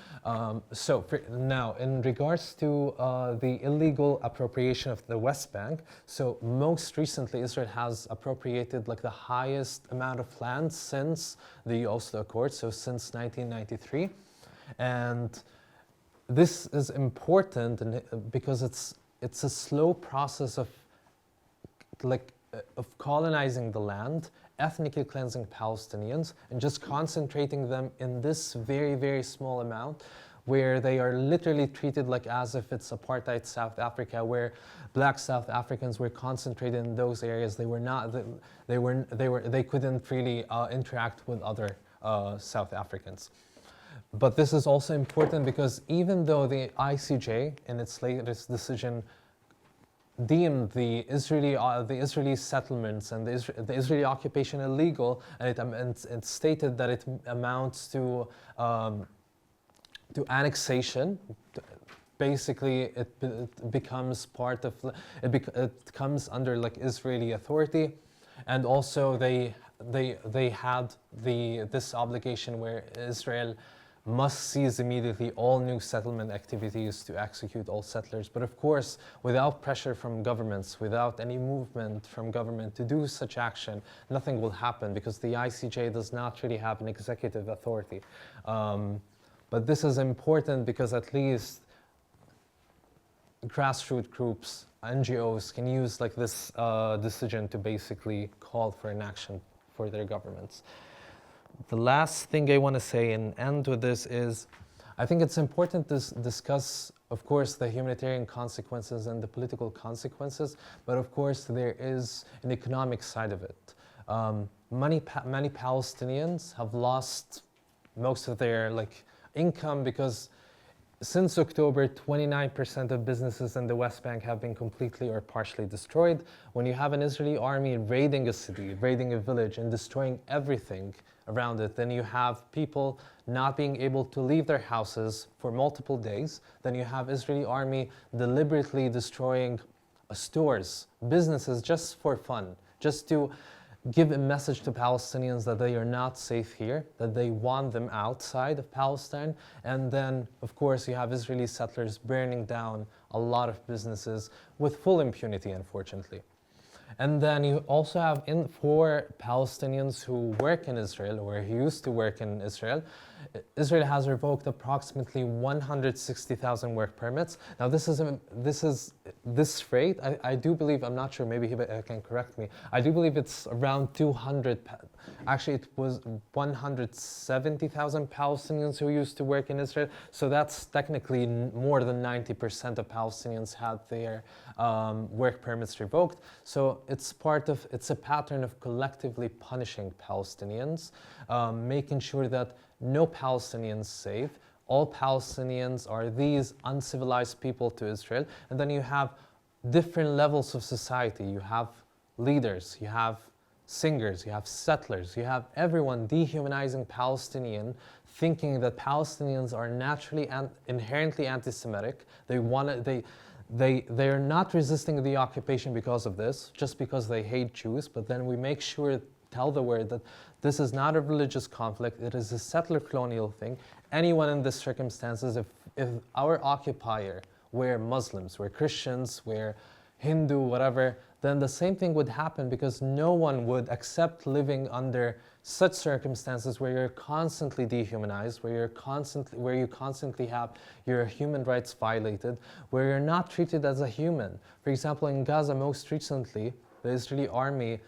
Now, in regards to the illegal appropriation of the West Bank, so most recently Israel has appropriated like the highest amount of land since the Oslo Accord, so since 1993. And this is important because it's a slow process of colonizing the land, ethnically cleansing Palestinians, and just concentrating them in this very, very small amount, where they are literally treated like as if it's apartheid South Africa, where black South Africans were concentrated in those areas. They were not, they couldn't really interact with other South Africans. But this is also important because even though the ICJ in its latest decision deemed the Israeli settlements and the Israeli occupation illegal, and it stated that it amounts to annexation. Basically, it becomes part of it comes under like Israeli authority, and also they had this obligation where Israel must cease immediately all new settlement activities to execute all settlers. But of course, without pressure from governments, without any movement from government to do such action, nothing will happen because the ICJ does not really have an executive authority. But this is important because at least grassroots groups, NGOs can use like this decision to basically call for an action for their governments. The last thing I want to say and end with this is, I think it's important to discuss, of course, the humanitarian consequences and the political consequences, but of course there is an economic side of it. Many Palestinians have lost most of their income because since October, 29% of businesses in the West Bank have been completely or partially destroyed. When you have an Israeli army raiding a city, raiding a village, and destroying everything around it, then you have people not being able to leave their houses for multiple days. Then you have Israeli army deliberately destroying stores, businesses just for fun, just to give a message to Palestinians that they are not safe here, that they want them outside of Palestine. And then, of course, you have Israeli settlers burning down a lot of businesses with full impunity, unfortunately. And then you also have for Palestinians who work in Israel or who used to work in Israel, Israel has revoked approximately 160,000 work permits. Now this rate, I do believe, I'm not sure, maybe he can correct me, I do believe it's around 200, actually it was 170,000 Palestinians who used to work in Israel, so that's technically more than 90% of Palestinians had their work permits revoked. So it's a pattern of collectively punishing Palestinians, making sure that no Palestinians safe. All Palestinians are these uncivilized people to Israel. And then you have different levels of society. You have leaders, you have singers, you have settlers, you have everyone dehumanizing Palestinian, thinking that Palestinians are naturally and inherently anti-Semitic. They're not resisting the occupation because of this, just because they hate Jews, but then we make sure, tell the world that this is not a religious conflict, it is a settler colonial thing. Anyone in these circumstances, if our occupier were Muslims, were Christians, were Hindu, whatever, then the same thing would happen, because no one would accept living under such circumstances where you're constantly dehumanized, where you constantly have your human rights violated, where you're not treated as a human. For example, in Gaza, most recently, the Israeli army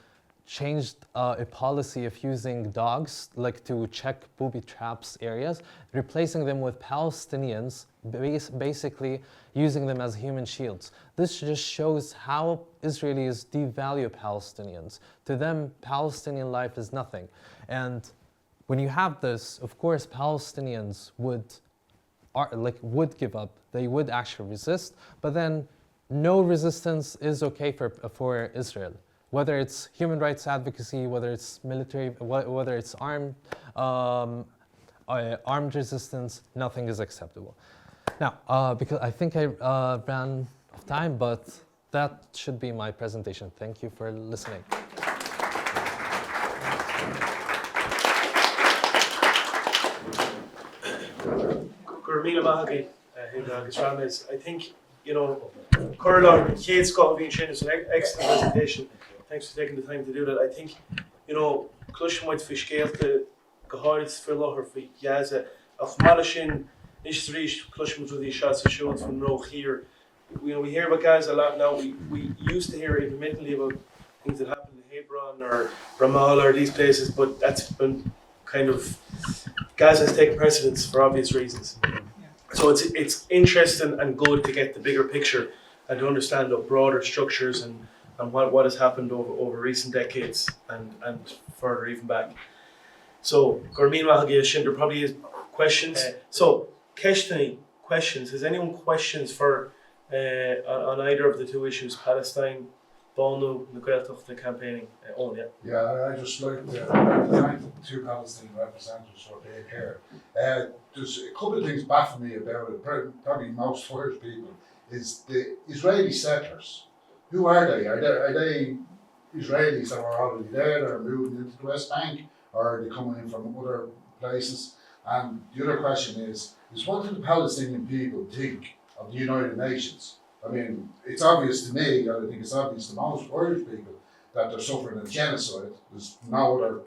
changed a policy of using dogs like to check booby traps areas, replacing them with Palestinians, basically using them as human shields. This just shows how Israelis devalue Palestinians. To them, Palestinian life is nothing. And when you have this, of course, Palestinians would give up. They would actually resist, but then no resistance is okay for Israel. Whether it's human rights advocacy, whether it's military, whether it's armed resistance, nothing is acceptable. Now, because I think I ran out of time, but that should be my presentation. Thank you for listening. I think, Corralon, Kate Scott being shown is an excellent presentation. Thanks for taking the time to do that. I think, Clush might fish cearta, Gaharis for Loher for Yaza, of Malashin, Nishrish, Clush with the shots of shows from Roch here. We hear about Gaza a lot now. We used to hear intermittently about things that happened in Hebron or Ramallah or these places, but that's been kind of, Gaza has taken precedence for obvious reasons. So it's interesting and good to get the bigger picture and to understand the broader structures and what has happened over recent decades and further even back. So, Gormeen Mahagi, there probably is questions. So, Keshtani, questions. Has anyone questions for on either of the two issues, Palestine, Bonu, the campaigning? Yeah, I just like to thank the two Palestinian representatives for being here. There's a couple of things baffle me about it, probably most Irish people, is the Israeli settlers. Who are they? Are they Israelis that are already there, that are moving into the West Bank, or are they coming in from other places? And the other question is what do the Palestinian people think of the United Nations? I mean, it's obvious to me, and I think it's obvious to most Irish people, that they're suffering a genocide. There's no other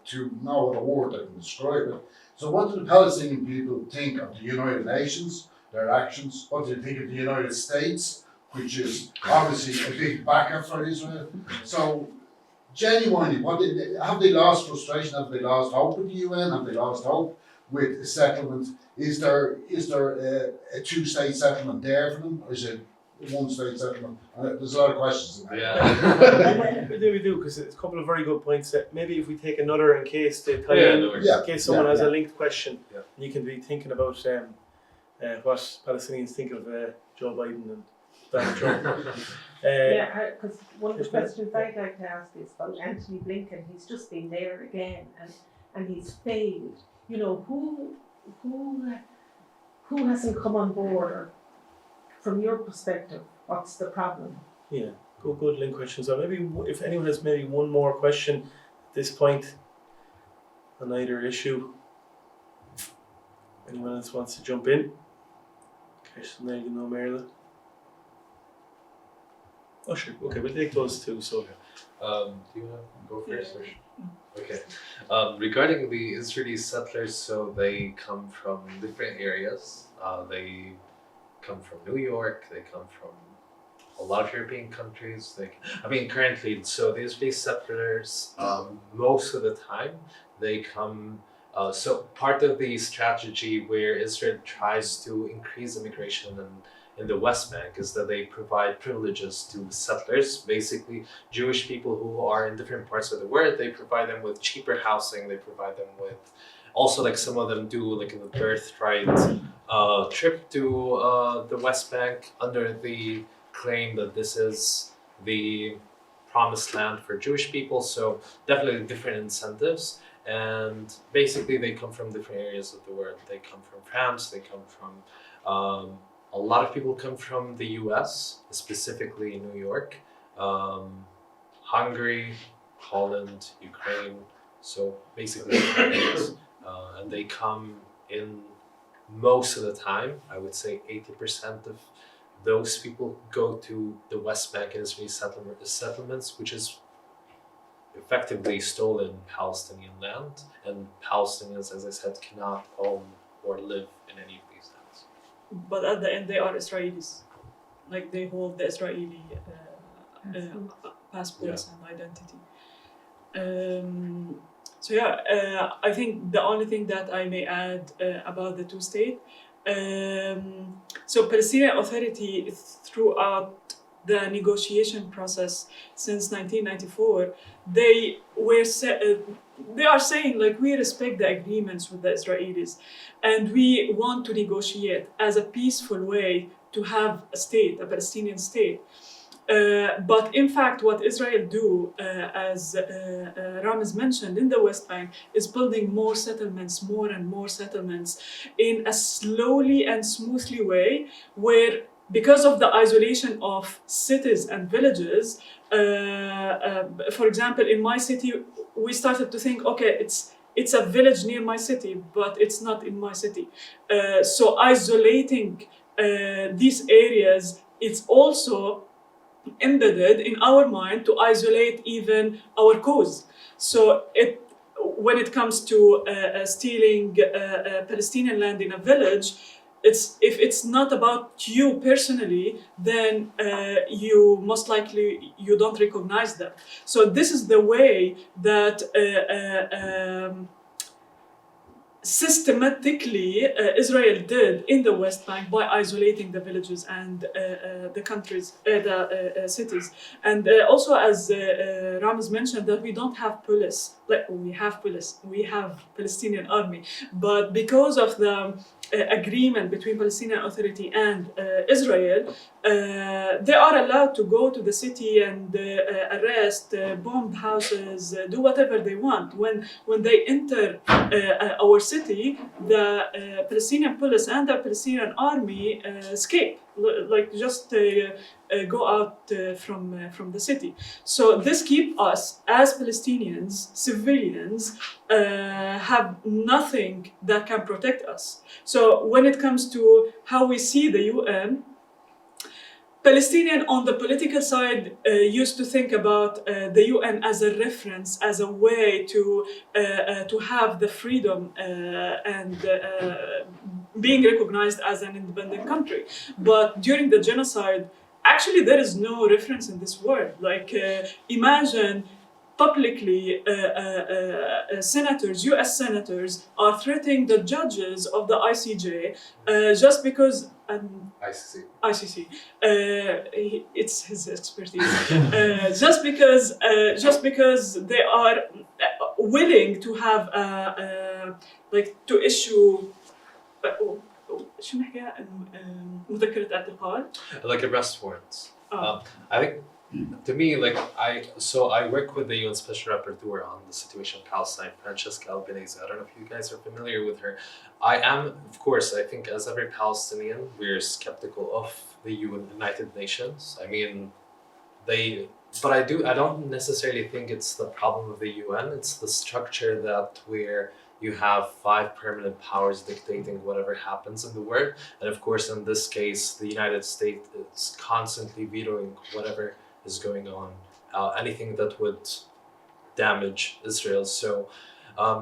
word that can describe it. So what do the Palestinian people think of the United Nations, their actions? What do they think of the United States, which is obviously a big backer for Israel? So genuinely, have they lost frustration? Have they lost hope with the UN? Have they lost hope with a settlement? Is there a two-state settlement there for them, or is it one-state settlement? There's a lot of questions in that. We do, because it's a couple of very good points that maybe if we take another in case they tie in case someone has a linked question, you can be thinking about what Palestinians think of Joe Biden and Donald Trump. Because one of the questions I'd like to ask is about Anthony Blinken. He's just been there again, and he's failed. Who hasn't come on board? Or from your perspective, what's the problem? Yeah, good link questions. So maybe if anyone has maybe one more question at this point on either issue, anyone else wants to jump in? Okay, so now you know Maryla. Oh, sure. Okay, we'll take those two. So, Do you want to go first? Or? Okay. Regarding the Israeli settlers, so they come from different areas. They come from New York. They come from a lot of European countries. Currently, so the Israeli settlers, most of the time, they come. So part of the strategy where Israel tries to increase immigration in the West Bank is that they provide privileges to settlers, basically Jewish people who are in different parts of the world. They provide them with cheaper housing. They provide them with, also like some of them do like a birthright trip to the West Bank under the claim that this is the promised land for Jewish people. So definitely different incentives. And basically they come from different areas of the world. They come from France, they come from, a lot of people come from the US, specifically New York, Hungary, Holland, Ukraine, so basically and they come in most of the time. I would say 80% of those people go to the West Bank and Israeli settlements, which is effectively stolen Palestinian land, and Palestinians, as I said, cannot own or live in any of these lands. But at the end, they are Israelis. Like they hold the Israeli passports and identity. I think the only thing that I may add about the two states. So Palestinian Authority throughout the negotiation process since 1994, they are saying like we respect the agreements with the Israelis and we want to negotiate as a peaceful way to have a state, a Palestinian state. But in fact, what Israel do, as Ramiz mentioned, in the West Bank, is building more and more settlements in a slowly and smoothly way, where because of the isolation of cities and villages, for example, in my city, we started to think, okay, it's a village near my city, but it's not in my city. So isolating these areas, it's also embedded in our mind to isolate even our cause. So when it comes to stealing Palestinian land in a village, if it's not about you personally, then you most likely you don't recognize them. So this is the way that systematically Israel did in the West Bank by isolating the villages and the countries, the cities. And also, as Ramiz mentioned, that we don't have police. Like we have police, we have Palestinian army, but because of the agreement between Palestinian Authority and Israel, they are allowed to go to the city and arrest, bomb houses, do whatever they want. When they enter our city, the Palestinian police and the Palestinian army escape, like just go out from the city. So this keeps us as Palestinians, civilians, have nothing that can protect us. So when it comes to how we see the UN, Palestinian on the political side used to think about the UN as a reference, as a way to have the freedom and being recognized as an independent country. But during the genocide, actually there is no reference in this word. Like imagine publicly senators, US senators are threatening the judges of the ICJ just because ICC. It's his expertise. Just because they are willing to have like to issue شو نحكيها مذكرة اعتقال like arrest warrants. I think to me, like I work with the UN Special Rapporteur on the situation in Palestine, Francesca Albanese. I don't know if you guys are familiar with her. I am, of course, I think as every Palestinian, we're skeptical of the United Nations. I mean, but I don't necessarily think it's the problem of the UN. It's the structure that you have 5 permanent powers dictating whatever happens in the world. And of course, in this case, the United States is constantly vetoing whatever is going on, anything that would damage Israel. So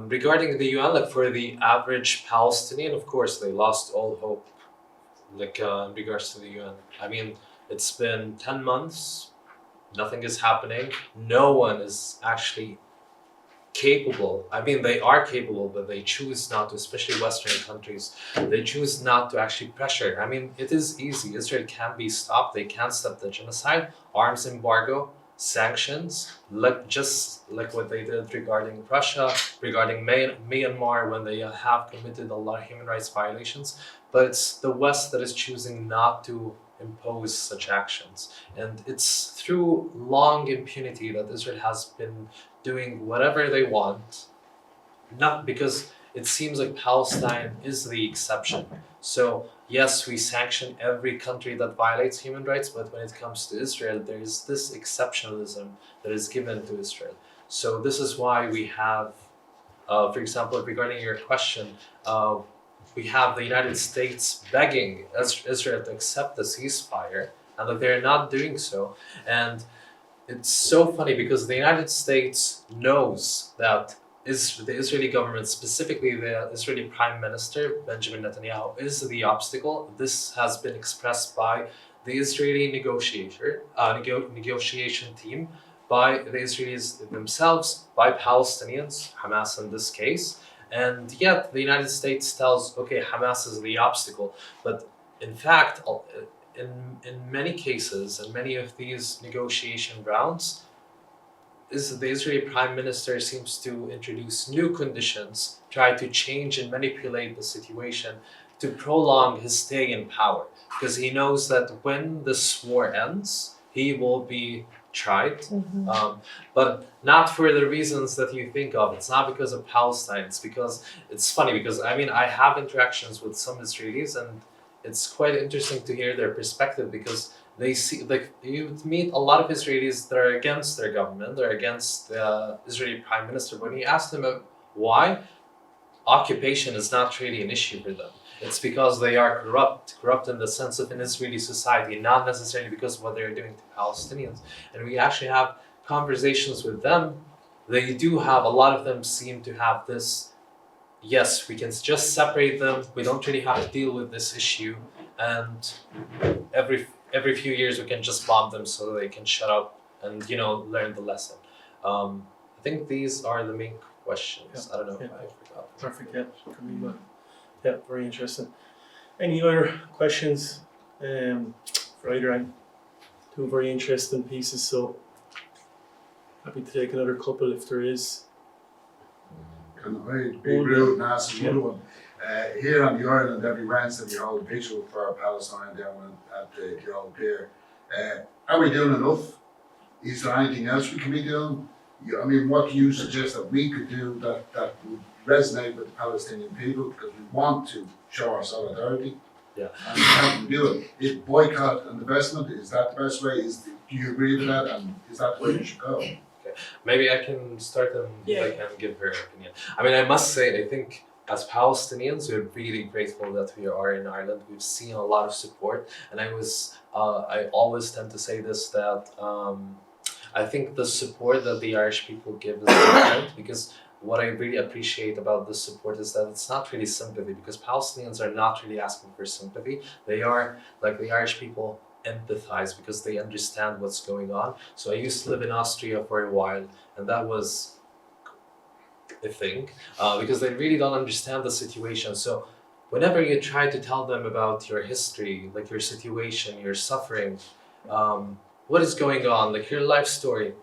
regarding the UN, like for the average Palestinian, of course, they lost all hope, like in regards to the UN. I mean, it's been 10 months, nothing is happening. No one is actually capable. I mean, they are capable, but they choose not to, especially Western countries. They choose not to actually pressure. I mean, it is easy. Israel can be stopped. They can stop the genocide, arms embargo, sanctions, just like what they did regarding Russia, regarding Myanmar, when they have committed a lot of human rights violations. But it's the West that is choosing not to impose such actions. And it's through long impunity that Israel has been doing whatever they want, not because it seems like Palestine is the exception. So yes, we sanction every country that violates human rights, but when it comes to Israel, there is this exceptionalism that is given to Israel. So this is why we have, for example, regarding your question, we have the United States begging Israel to accept the ceasefire, and that they're not doing so. And it's so funny because the United States knows that the Israeli government, specifically the Israeli Prime Minister, Benjamin Netanyahu, is the obstacle. This has been expressed by the Israeli negotiation team, by the Israelis themselves, by Palestinians, Hamas in this case. And yet the United States tells, okay, Hamas is the obstacle. But in fact, in many cases, in many of these negotiation rounds, the Israeli Prime Minister seems to introduce new conditions, try to change and manipulate the situation to prolong his stay in power. Because he knows that when this war ends, he will be tried, but not for the reasons that you think of. It's not because of Palestine. It's because, it's funny because I mean, I have interactions with some Israelis, and it's quite interesting to hear their perspective, because they see, like, you meet a lot of Israelis that are against their government, they're against the Israeli Prime Minister. When you ask them why, occupation is not really an issue for them. It's because they are corrupt in the sense of an Israeli society, not necessarily because of what they're doing to Palestinians. And we actually have conversations with them. They do have, a lot of them seem to have this, yes, we can just separate them. We don't really have to deal with this issue. And every few years we can just bomb them so they can shut up and, you know, learn the lesson. I think these are the main questions. I don't know if I forgot. Perfect, yeah. Yeah, very interesting. Any other questions for either end? Two very interesting pieces, so happy to take another couple if there is. Can I be rude and ask another one? Here on the island, every Wednesday we hold a vigil for Palestine down at the old pier. Are we doing enough? Is there anything else we can be doing? I mean, what do you suggest that we could do that would resonate with the Palestinian people, because we want to show our solidarity? Yeah. And how can we do it? Is boycott and divestment, is that the best way? Do you agree with that, and is that the way we should go? Okay. Maybe I can start and I can give her opinion. I mean, I must say, I think as Palestinians, we're really grateful that we are in Ireland. We've seen a lot of support, and I always tend to say this, that I think the support that the Irish people give is different, because what I really appreciate about this support is that it's not really sympathy, because Palestinians are not really asking for sympathy. They are, like the Irish people, empathize because they understand what's going on. So I used to live in Austria for a while, and that was a thing, because they really don't understand the situation. So whenever you try to tell them about your history, like your situation, your suffering, what is going on, like your life story,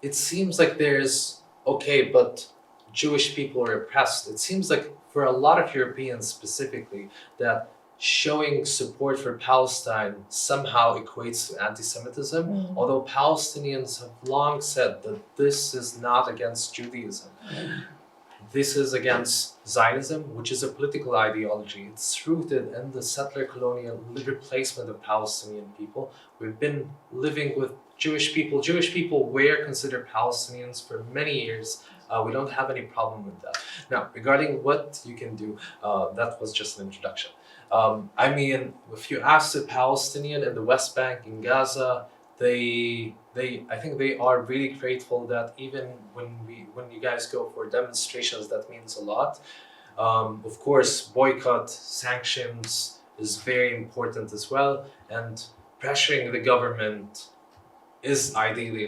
it seems like there's, okay, but Jewish people are oppressed. It seems like for a lot of Europeans specifically, that showing support for Palestine somehow equates to anti-Semitism, although Palestinians have long said that this is not against Judaism. This is against Zionism, which is a political ideology. It's rooted in the settler colonial replacement of Palestinian people. We've been living with Jewish people. Jewish people were considered Palestinians for many years. We don't have any problem with that. Now, regarding what you can do, that was just an introduction. I mean, if you ask a Palestinian in the West Bank, in Gaza, I think they are really grateful that even when you guys go for demonstrations, that means a lot. Of course, boycott, sanctions is very important as well, and pressuring the government is ideally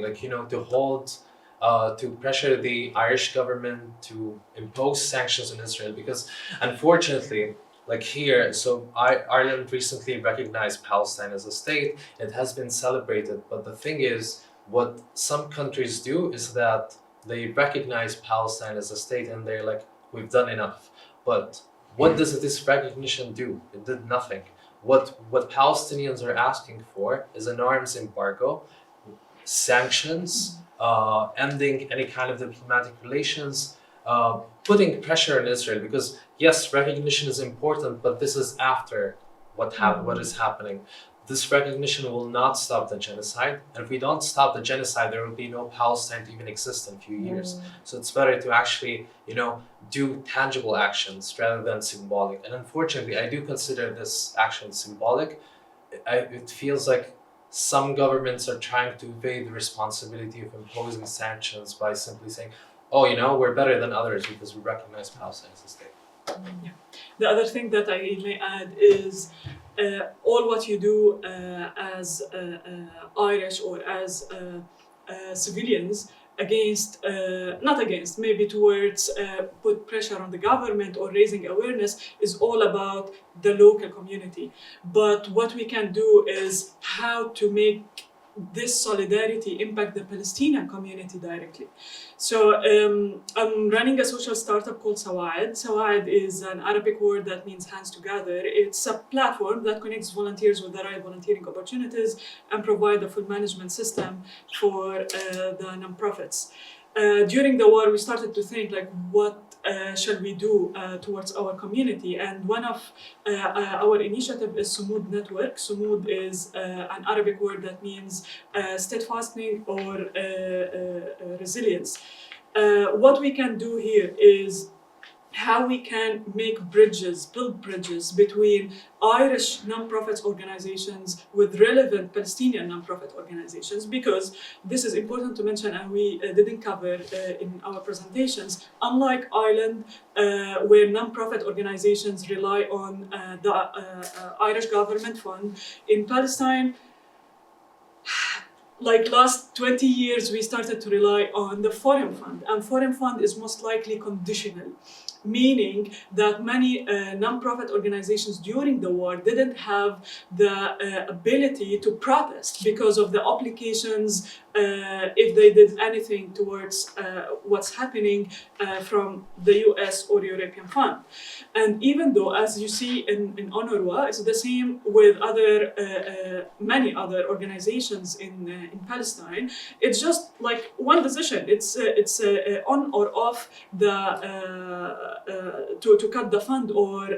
to pressure the Irish government to impose sanctions on Israel, because unfortunately, Ireland recently recognized Palestine as a state. It has been celebrated, but the thing is, what some countries do is that they recognize Palestine as a state and they're like, we've done enough. But what does this recognition do? It did nothing. What Palestinians are asking for is an arms embargo, sanctions, ending any kind of diplomatic relations, putting pressure on Israel, because yes, recognition is important, but this is after what is happening. This recognition will not stop the genocide, and if we don't stop the genocide, there will be no Palestine to even exist in a few years. So it's better to actually, do tangible actions rather than symbolic. And unfortunately, I do consider this action symbolic. It feels like some governments are trying to evade the responsibility of imposing sanctions by simply saying, oh, we're better than others because we recognize Palestine as a state. Yeah. The other thing that I may add is all what you do as Irish or as civilians maybe towards put pressure on the government or raising awareness is all about the local community. But what we can do is how to make this solidarity impact the Palestinian community directly. So I'm running a social startup called Sawaid. Sawaid is an Arabic word that means hands together. It's a platform that connects volunteers with the right volunteering opportunities and provide a full management system for the nonprofits. During the war, we started to think what shall we do towards our community? And one of our initiative is Sumud Network. Sumud is an Arabic word that means steadfastness or resilience. What we can do here is how we can build bridges between Irish non-profit organizations with relevant Palestinian non-profit organizations, because this is important to mention and we didn't cover in our presentations. Unlike Ireland, where non-profit organizations rely on the Irish government fund, in Palestine, last 20 years, we started to rely on the foreign fund, and foreign fund is most likely conditional, meaning that many non-profit organizations during the war didn't have the ability to protest because of the obligations if they did anything towards what's happening from the US or European fund. And even though, as you see in UNRWA, it's the same with many other organizations in Palestine, it's just like one decision. It's on or off to cut the fund or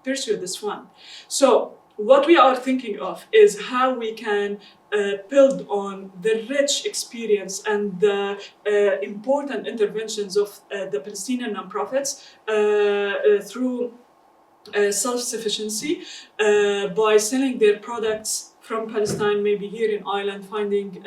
pursue this fund. So what we are thinking of is how we can build on the rich experience and the important interventions of the Palestinian nonprofits through self-sufficiency by selling their products from Palestine, maybe here in Ireland, finding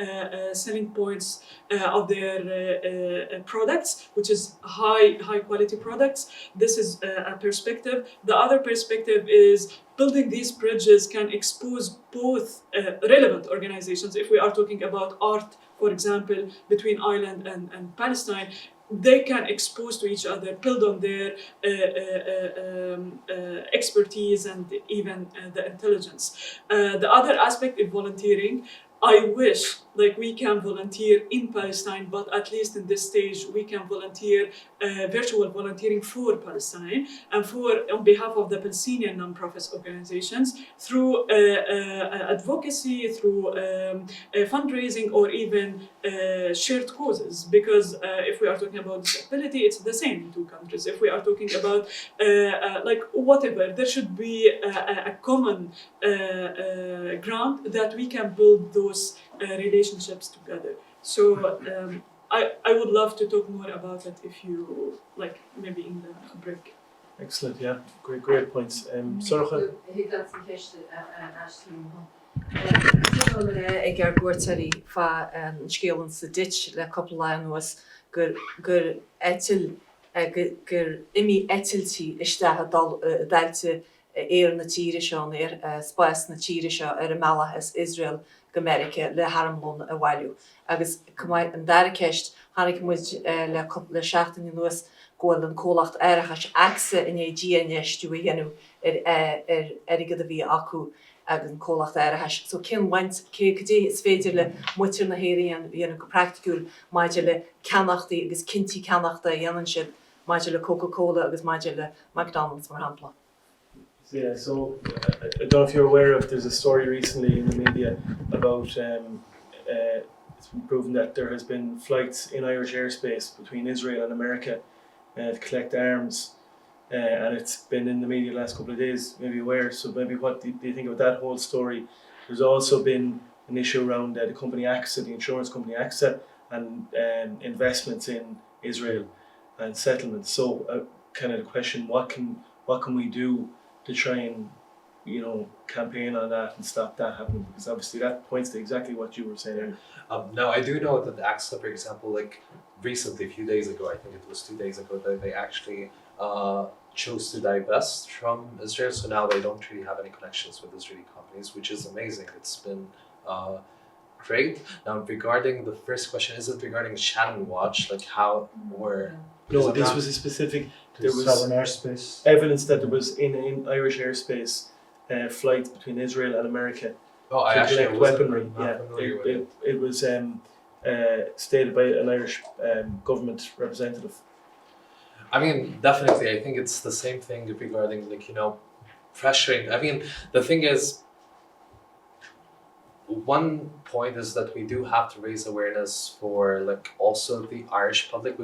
selling points of their products, which is high quality products. This is a perspective. The other perspective is building these bridges can expose both relevant organizations. If we are talking about art, for example, between Ireland and Palestine, they can expose to each other, build on their expertise and even the intelligence. The other aspect is volunteering. I wish we can volunteer in Palestine, but at least in this stage, we can volunteer virtual volunteering for Palestine and on behalf of the Palestinian non-profit organizations through advocacy, through fundraising, or even shared causes. Because if we are talking about disability, it's the same in two countries. If we are talking about whatever, there should be a common ground that we can build those relationships together. So I would love to talk more about it if you maybe in the break. Excellent, yeah. Great points. Sorcha? Ag ar gcuirtaí fa scéalann sa dit le couple lein was gur etil gur imi etiltí isteach dailte na tíre seán spáis na tíre seo ar a meala as Israel go America le haramlón a bhailú. Agus cumáid an dara ceist hánig muid le seachtain nuas gáil an cólacht airachas easa in é díaneistú a dhéanú ar go a bhí acu agus an cólacht airachas. So cin waint cé is féidir le muitir na héiríon dhéanú go practicúil maidir le ceannachtaí agus cinnti ceannachta dhéanann siad maidir le Coca-Cola agus maidir le McDonald's mar hampla. Yeah, so I don't know if you're aware of, there's a story recently in the media about it's been proven that there has been flights in Irish airspace between Israel and America to collect arms, and it's been in the media the last couple of days, maybe aware. So maybe what do you think of that whole story? There's also been an issue around the company AXA, the insurance company AXA, and investments in Israel and settlements. So kind of the question, what can we do to try and, you know, campaign on that and stop that happening? Because obviously that points to exactly what you were saying earlier. Now, I do know that the AXA, for example, like recently, a few days ago, I think it was 2 days ago, that they actually chose to divest from Israel. So now they don't really have any connections with Israeli companies, which is amazing. It's been great. Now, regarding the first question, is it regarding Shannon Watch, like how or... No, this was a specific... There was sovereign airspace. Evidence that there was in Irish airspace flights between Israel and America to collect weaponry. Yeah, it was stated by an Irish government representative. I mean, definitely, I think it's the same thing regarding, like, you know, pressuring. I mean, the thing is, one point is that we do have to raise awareness for, like, also the Irish public,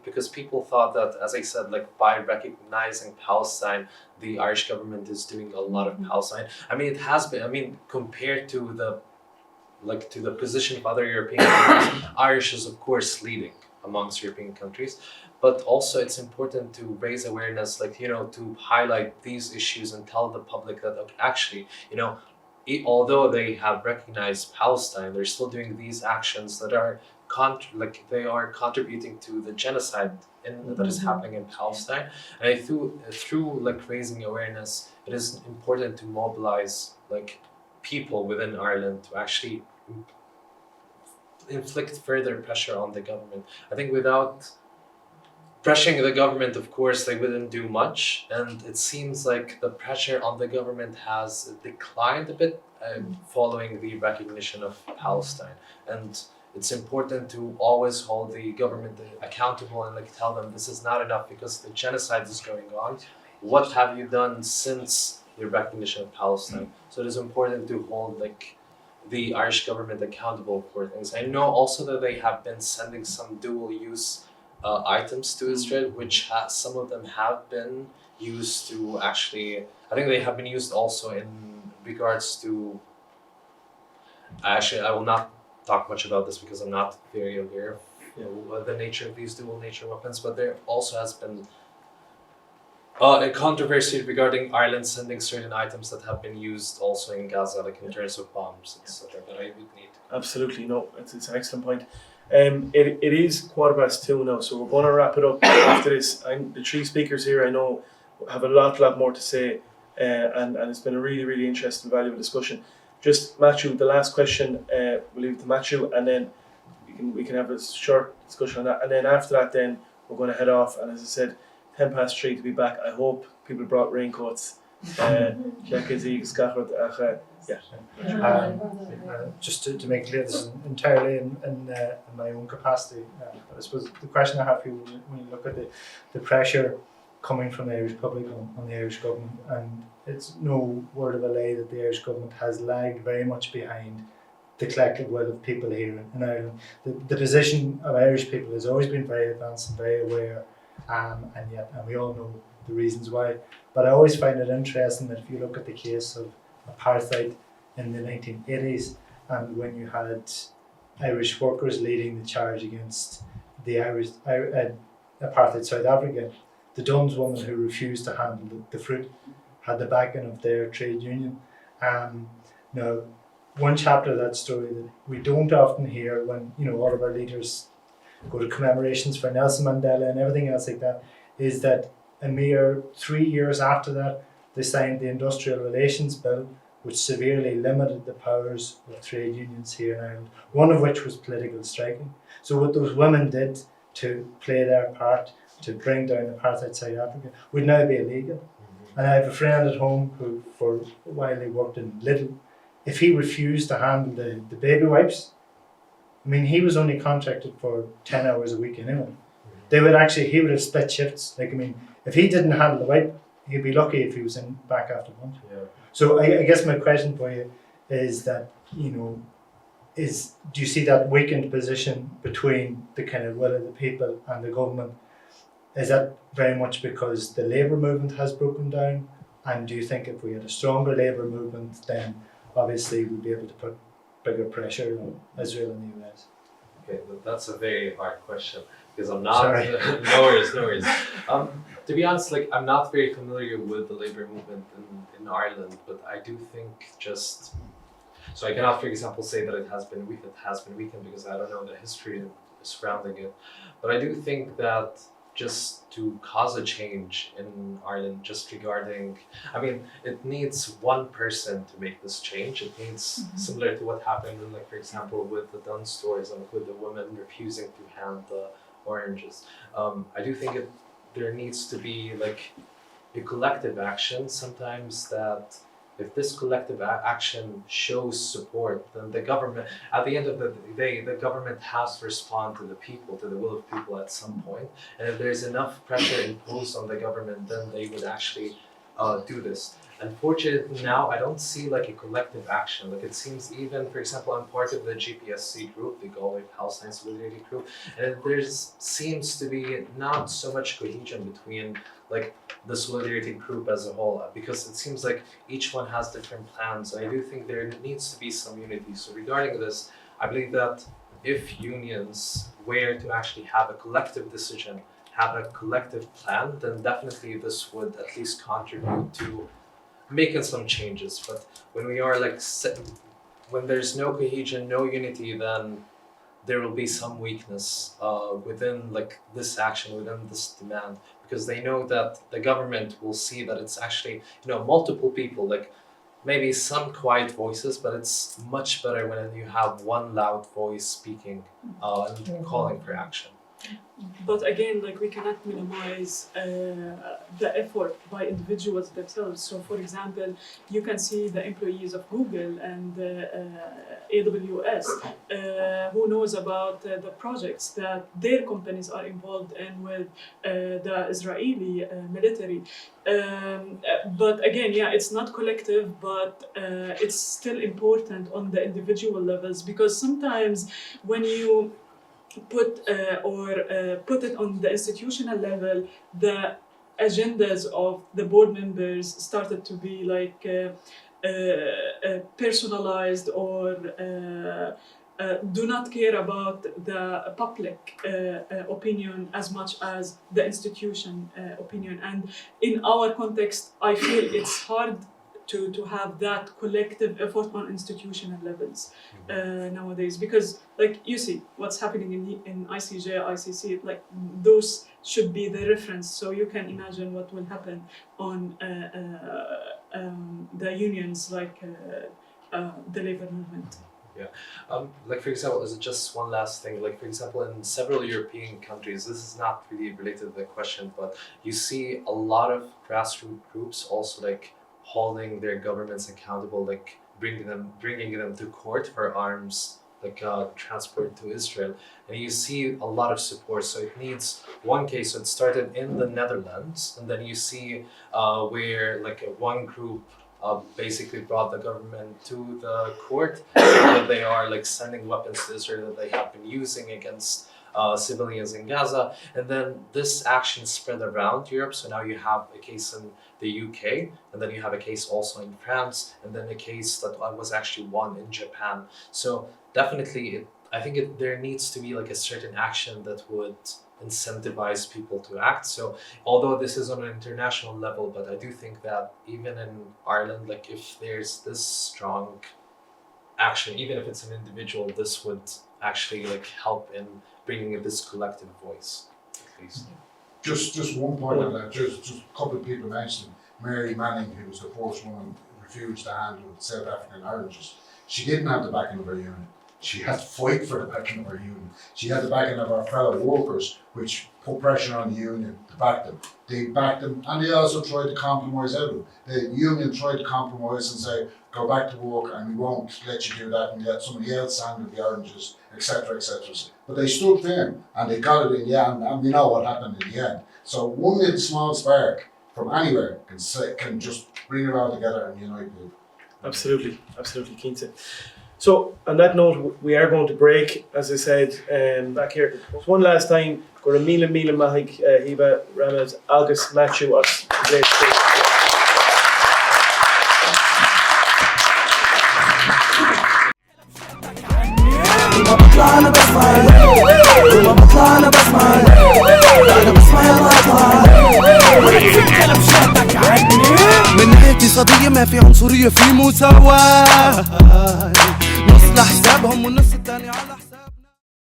because people thought that, as I said, like, by recognizing Palestine, the Irish government is doing a lot of Palestine. I mean, it has been, I mean, compared to the position of other European countries, Irish is of course leading amongst European countries, but also it's important to raise awareness, like, you know, to highlight these issues and tell the public that actually, you know, although they have recognized Palestine, they're still doing these actions that are they are contributing to the genocide that is happening in Palestine. And through like raising awareness, it is important to mobilize like people within Ireland to actually inflict further pressure on the government. I think without pressuring the government, of course, they wouldn't do much, and it seems like the pressure on the government has declined a bit following the recognition of Palestine. And it's important to always hold the government accountable and like tell them this is not enough because the genocide is going on. What have you done since the recognition of Palestine? So it is important to hold like the Irish government accountable for things. I know also that they have been sending some dual-use items to Israel, which some of them have been used to actually, I think they have been used also in regards to, actually I will not talk much about this because I'm not very aware of the nature of these dual nature weapons, but there also has been a controversy regarding Ireland sending certain items that have been used also in Gaza, like in terms of bombs, etc. But I would need. Absolutely, no, it's an excellent point. It is 2:15 now, so we're going to wrap it up after this. The three speakers here I know have a lot more to say, and it's been a really interesting, valuable discussion. Just Matthew, the last question, we'll leave it to Matthew, and then we can have a short discussion on that, and then after that, then we're going to head off. And as I said, 3:10 to be back. I hope people brought raincoats. Just to make clear, this is entirely in my own capacity. I suppose the question I have for you when you look at the pressure coming from the Irish public on the Irish government, and it's no word of a lie that the Irish government has lagged very much behind the collective will of people here in Ireland. The position of Irish people has always been very advanced and very aware, and we all know the reasons why. But I always find it interesting that if you look at the case of apartheid in the 1980s, and when you had Irish workers leading the charge against the apartheid South Africa, the Duns woman who refused to handle the fruit had the backing of their trade union. Now, one chapter of that story that we don't often hear when, you know, all of our leaders go to commemorations for Nelson Mandela and everything else like that, is that a mere 3 years after that, they signed the Industrial Relations Bill, which severely limited the powers of trade unions here in Ireland, one of which was political striking. So what those women did to play their part to bring down apartheid South Africa would now be illegal. And I have a friend at home who, for a while, he worked in Lidl. If he refused to handle the baby wipes, I mean, he was only contracted for 10 hours a week anyway. He would have split shifts. Like, I mean, if he didn't handle the wipe, he'd be lucky if he was in back after lunch. Yeah. So I guess my question for you is that, you know, do you see that weakened position between the kind of will of the people and the government? Is that very much because the labour movement has broken down? And do you think if we had a stronger labour movement, then obviously we'd be able to put bigger pressure on Israel and the US? Okay, that's a very hard question because I'm not. Sorry. No worries. To be honest, like I'm not very familiar with the labour movement in Ireland, but I do think just. So I cannot, for example, say that it has been weakened because I don't know the history surrounding it. But I do think that just to cause a change in Ireland, just regarding, I mean, it needs one person to make this change. It needs, similar to what happened, like for example, with the Dunn stories and with the women refusing to hand the oranges. I do think there needs to be like a collective action. Sometimes that if this collective action shows support, then the government, at the end of the day, the government has to respond to the people, to the will of people at some point. And if there's enough pressure imposed on the government, then they would actually do this. Unfortunately, now I don't see like a collective action. Like it seems even, for example, I'm part of the GPSC group, the Galway Palestine Solidarity group, and there seems to be not so much cohesion between like the solidarity group as a whole, because it seems like each one has different plans. I do think there needs to be some unity. So regarding this, I believe that if unions were to actually have a collective decision, have a collective plan, then definitely this would at least contribute to making some changes. But when we are like, when there's no cohesion, no unity, then there will be some weakness within like this action, within this demand, because they know that the government will see that it's actually, you know, multiple people, like maybe some quiet voices, but it's much better when you have one loud voice speaking and calling for action. But again, like we cannot minimize the effort by individuals themselves. So, for example, you can see the employees of Google and AWS who knows about the projects that their companies are involved in with the Israeli military. But again, yeah, it's not collective, but it's still important on the individual levels, because sometimes when you put it on the institutional level, the agendas of the board members started to be like personalized or do not care about the public opinion as much as the institution opinion. And in our context, I feel it's hard to have that collective effort on institutional levels nowadays, because like you see what's happening in ICJ, ICC, like those should be the reference, so you can imagine what will happen on the unions, like the labor movement. Yeah, like for example, is it just one last thing? Like for example, in several European countries, this is not really related to the question, but you see a lot of grassroots groups also like holding their governments accountable, like bringing them to court for arms, like transport to Israel, and you see a lot of support. So it needs one case. So it started in the Netherlands, and then you see where like one group basically brought the government to the court, that they are like sending weapons to Israel that they have been using against civilians in Gaza, and then this action spread around Europe. So now you have a case in the UK, and then you have a case also in France, and then a case that was actually won in Japan. So definitely, I think there needs to be like a certain action that would incentivize people to act. So although this is on an international level, but I do think that even in Ireland, like if there's this strong action, even if it's an individual, this would actually like help in bringing this collective voice, at least. Just one point on that, just a couple of people mentioned Mary Manning, who was the first woman refused to handle South African oranges. She didn't have the backing of her union. She had to fight for the backing of her union. She had the backing of her fellow workers, which put pressure on the union to back them. They backed them, and they also tried to compromise out of them. The union tried to compromise and say, go back to work and we won't let you do that and let somebody else handle the oranges, etc., etc. But they stood firm and they got it in the end, and we know what happened in the end. So one little small spark from anywhere can just bring it all together and unite people. Absolutely, keen to. So on that note, we are going to break, as I said, back here. One last time, go to Mila Mahig, Hiba, Ramaz, agus, Matthew, us. من ناحية اقتصادية ما في عنصرية، في مساواة، نص لحسابهم والنص التاني على حساب